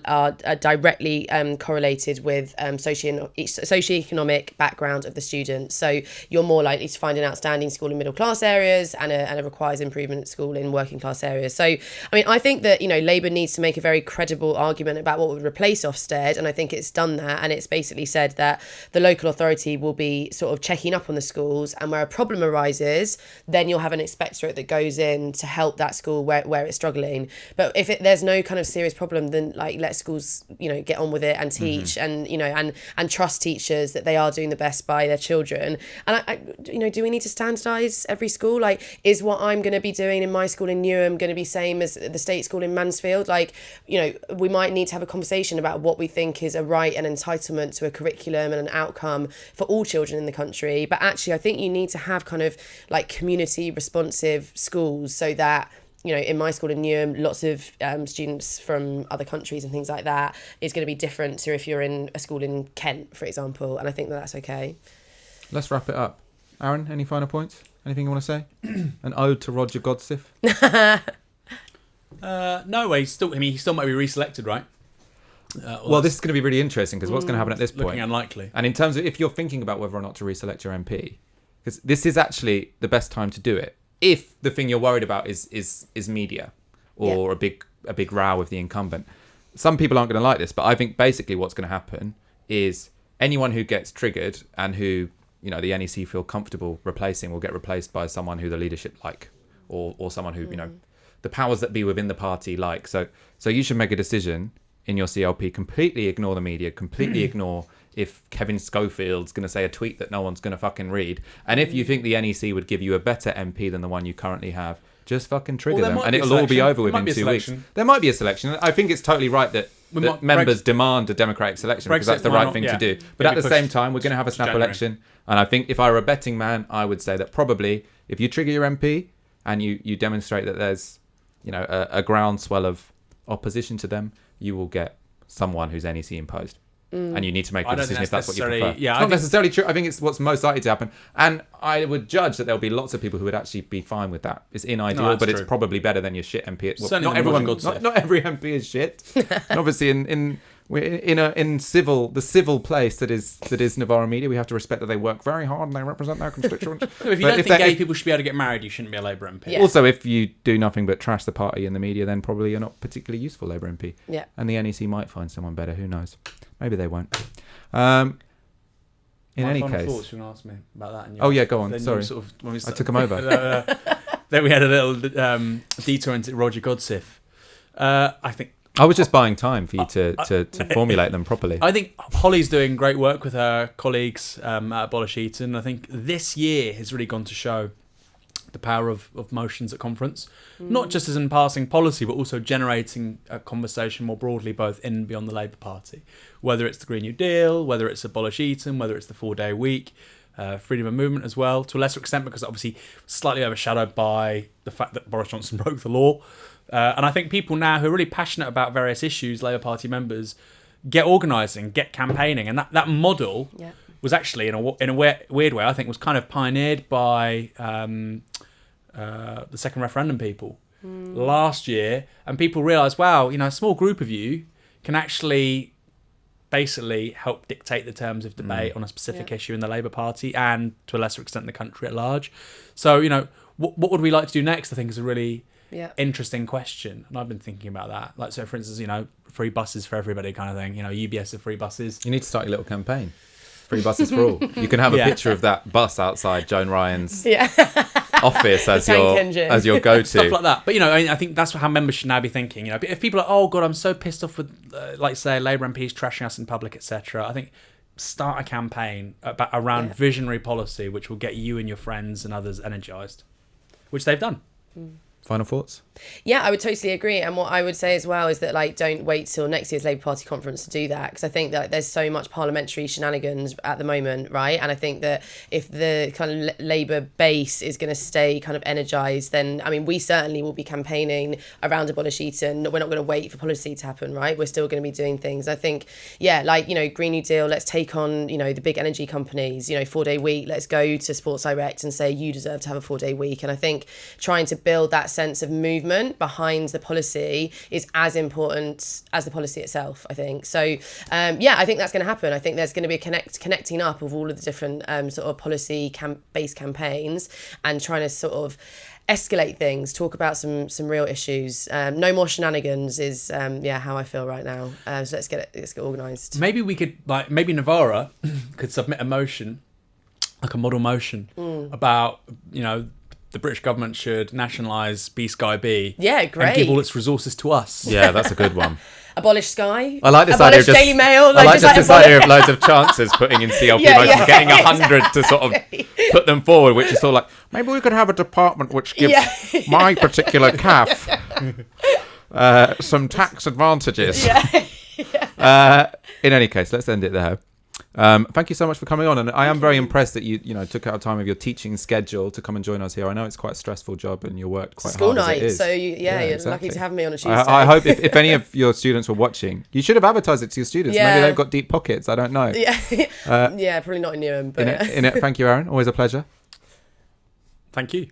directly correlated with socioeconomic background of the student. So you're more likely to find an outstanding school in middle class areas and a requires improvement school in working class areas. So, I mean, I think that, you know, Labour needs to make a very credible argument about what would replace Ofsted, and I think it's done that, and it's basically said that the local authority will be sort of checking up on the schools, and where a problem arises, then you'll have an inspectorate that goes in to help that school where it's struggling. But if there's no kind of serious problem, then, like, let schools, you know, get on with it and teach, and, you know, and trust teachers that they are doing the best by their children. And I you know, do we need to standardise every school? Like, is what I'm going to be doing in my school in Newham going to be same as the state school in Mansfield? Like, you know, we might need to have a conversation about what we think is a right and entitlement to a curriculum and an outcome for all children in the country. But actually, I think you need to have kind of like community responsive schools, so that, you know, in my school in Newham, lots of students from other countries and things like that is going to be different to if you're in a school in Kent, for example. And I think that's okay. Let's wrap it up. Aaron, any final points? Anything you want to say? An ode to Roger Godsiff? No way. He still might be reselected, right? Well, this is going to be really interesting, because what's going to happen at this point? Looking unlikely. And in terms of if you're thinking about whether or not to reselect your MP, because this is actually the best time to do it. If the thing you're worried about is media or a big row with the incumbent. Some people aren't going to like this, but I think basically what's going to happen is anyone who gets triggered and who, you know, the NEC feel comfortable replacing will get replaced by someone who the leadership like, or someone who, you know, the powers that be within the party like. So you should make a decision in your CLP, completely ignore the media, completely ignore if Kevin Schofield's going to say a tweet that no one's going to fucking read. And if you think the NEC would give you a better MP than the one you currently have, just fucking trigger them, and it'll all be over within 2 weeks. There might be a selection. I think it's totally right that members demand a democratic selection, because that's the right thing to do. But at the same time, we're going to have a snap election. And I think if I were a betting man, I would say that probably if you trigger your MP and you demonstrate that there's, you know, a groundswell of opposition to them, you will get someone who's NEC imposed. And you need to make a decision if that's what you prefer. Yeah, it's not necessarily true. I think it's what's most likely to happen. And I would judge that there'll be lots of people who would actually be fine with that. It's inadequal, but it's probably better than your shit MP. Well, not every MP is shit. And obviously in the civil place that is Novara Media, we have to respect that they work very hard and they represent their constituents. If you don't think gay people should be able to get married, you shouldn't be a Labour MP. Yeah. Also, if you do nothing but trash the party and the media, then probably you're not particularly useful Labour MP. Yeah. And the NEC might find someone better. Who knows? Maybe they won't. In any case, thoughts, you want to ask me about that? Oh yeah, go on. Sorry, I took them over. Then we had a little detour into Roger Godsiff. I think I was just buying time for you to formulate them properly. I think Holly's doing great work with her colleagues at Abolish Eton. I think this year has really gone to show the power of motions at conference, not just as in passing policy, but also generating a conversation more broadly, both in and beyond the Labour Party. Whether it's the Green New Deal, whether it's Abolish Eton, whether it's the 4-day week, freedom of movement as well, to a lesser extent, because obviously slightly overshadowed by the fact that Boris Johnson broke the law. And I think people now who are really passionate about various issues, Labour Party members, get organising, get campaigning. And that model was actually, in a weird way, I think, was kind of pioneered by the second referendum people last year. And people realised, wow, a small group of you can actually basically help dictate the terms of debate on a specific issue in the Labour Party and, to a lesser extent, the country at large. So, what would we like to do next, I think, is a really interesting question. And I've been thinking about that. Like, so, for instance, free buses for everybody kind of thing. UBS of free buses. You need to start your little campaign. Free buses for all. You can have a picture of that bus outside Joan Ryan's office as your go-to. Stuff like that. But, I think that's how members should now be thinking. If people are, oh, God, I'm so pissed off with, say, Labour MPs trashing us in public, etc., I think start a campaign around visionary policy which will get you and your friends and others energised, which they've done. Final thoughts? Yeah, I would totally agree. And what I would say as well is that, don't wait till next year's Labour Party conference to do that, because I think that there's so much parliamentary shenanigans at the moment, right? And I think that if the kind of Labour base is going to stay kind of energised, then, we certainly will be campaigning around Abolish Eton. We're not going to wait for policy to happen, right? We're still going to be doing things. I think, Green New Deal, let's take on, the big energy companies, 4-day week, let's go to Sports Direct and say, you deserve to have a 4-day week. And I think trying to build that sense of movement behind the policy is as important as the policy itself, I think. So, I think that's going to happen. I think there's going to be a connecting up of all of the different sort of policy-based campaigns and trying to sort of escalate things, talk about some real issues. No more shenanigans is how I feel right now. So let's get organised. Maybe we could, maybe Navarra could submit a motion, like a model motion, about, the British government should nationalise B-Sky B. Yeah, great. And give all its resources to us. Yeah, that's a good one. Abolish Sky. I like this Abolish idea of Daily Mail. I like this idea of loads of chances putting in CLP motions, getting 100 to sort of put them forward, which is sort of like, maybe we could have a department which gives my particular CAF some tax advantages. In any case, let's end it there. Thank you so much for coming on, and I am very impressed that you took out time of your teaching schedule to come and join us here. I know it's quite a stressful job and you worked quite school hard night, as it is. so you're lucky to have me on a Tuesday. I hope if any of your students were watching, you should have advertised it to your students. Maybe they've got deep pockets. I don't know. Probably not in Newham. But thank you, Aaron. Always a pleasure. Thank you.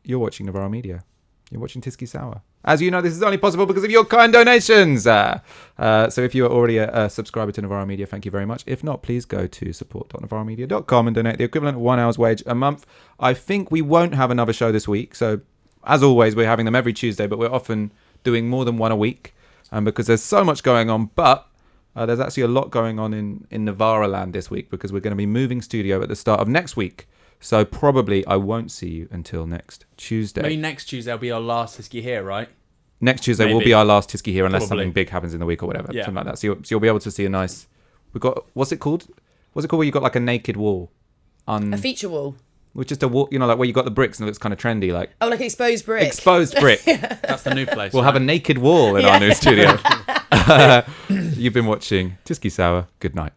You're watching Navarro Media. You're watching Tisky Sour. As you know, this is only possible because of your kind donations. So if you are already a subscriber to Navarro Media, thank you very much. If not, please go to support.navarromedia.com and donate the equivalent of 1 hour's wage a month. I think we won't have another show this week. So as always, we're having them every Tuesday, but we're often doing more than one a week because there's so much going on. But there's actually a lot going on in Navarra land this week because we're going to be moving studio at the start of next week. So probably I won't see you until next Tuesday. Maybe next Tuesday will be our last Tisky here, right? Next Tuesday will be our last Tisky here unless something big happens in the week or whatever. Something like that. So you'll be able to see a nice... We've got... What's it called? What's it called where you've got like a naked wall? A feature wall. With just a wall, like where you got the bricks and it looks kind of trendy. Like like exposed brick. Exposed brick. That's the new place. We'll have a naked wall in our new studio. You've been watching Tisky Sour. Good night.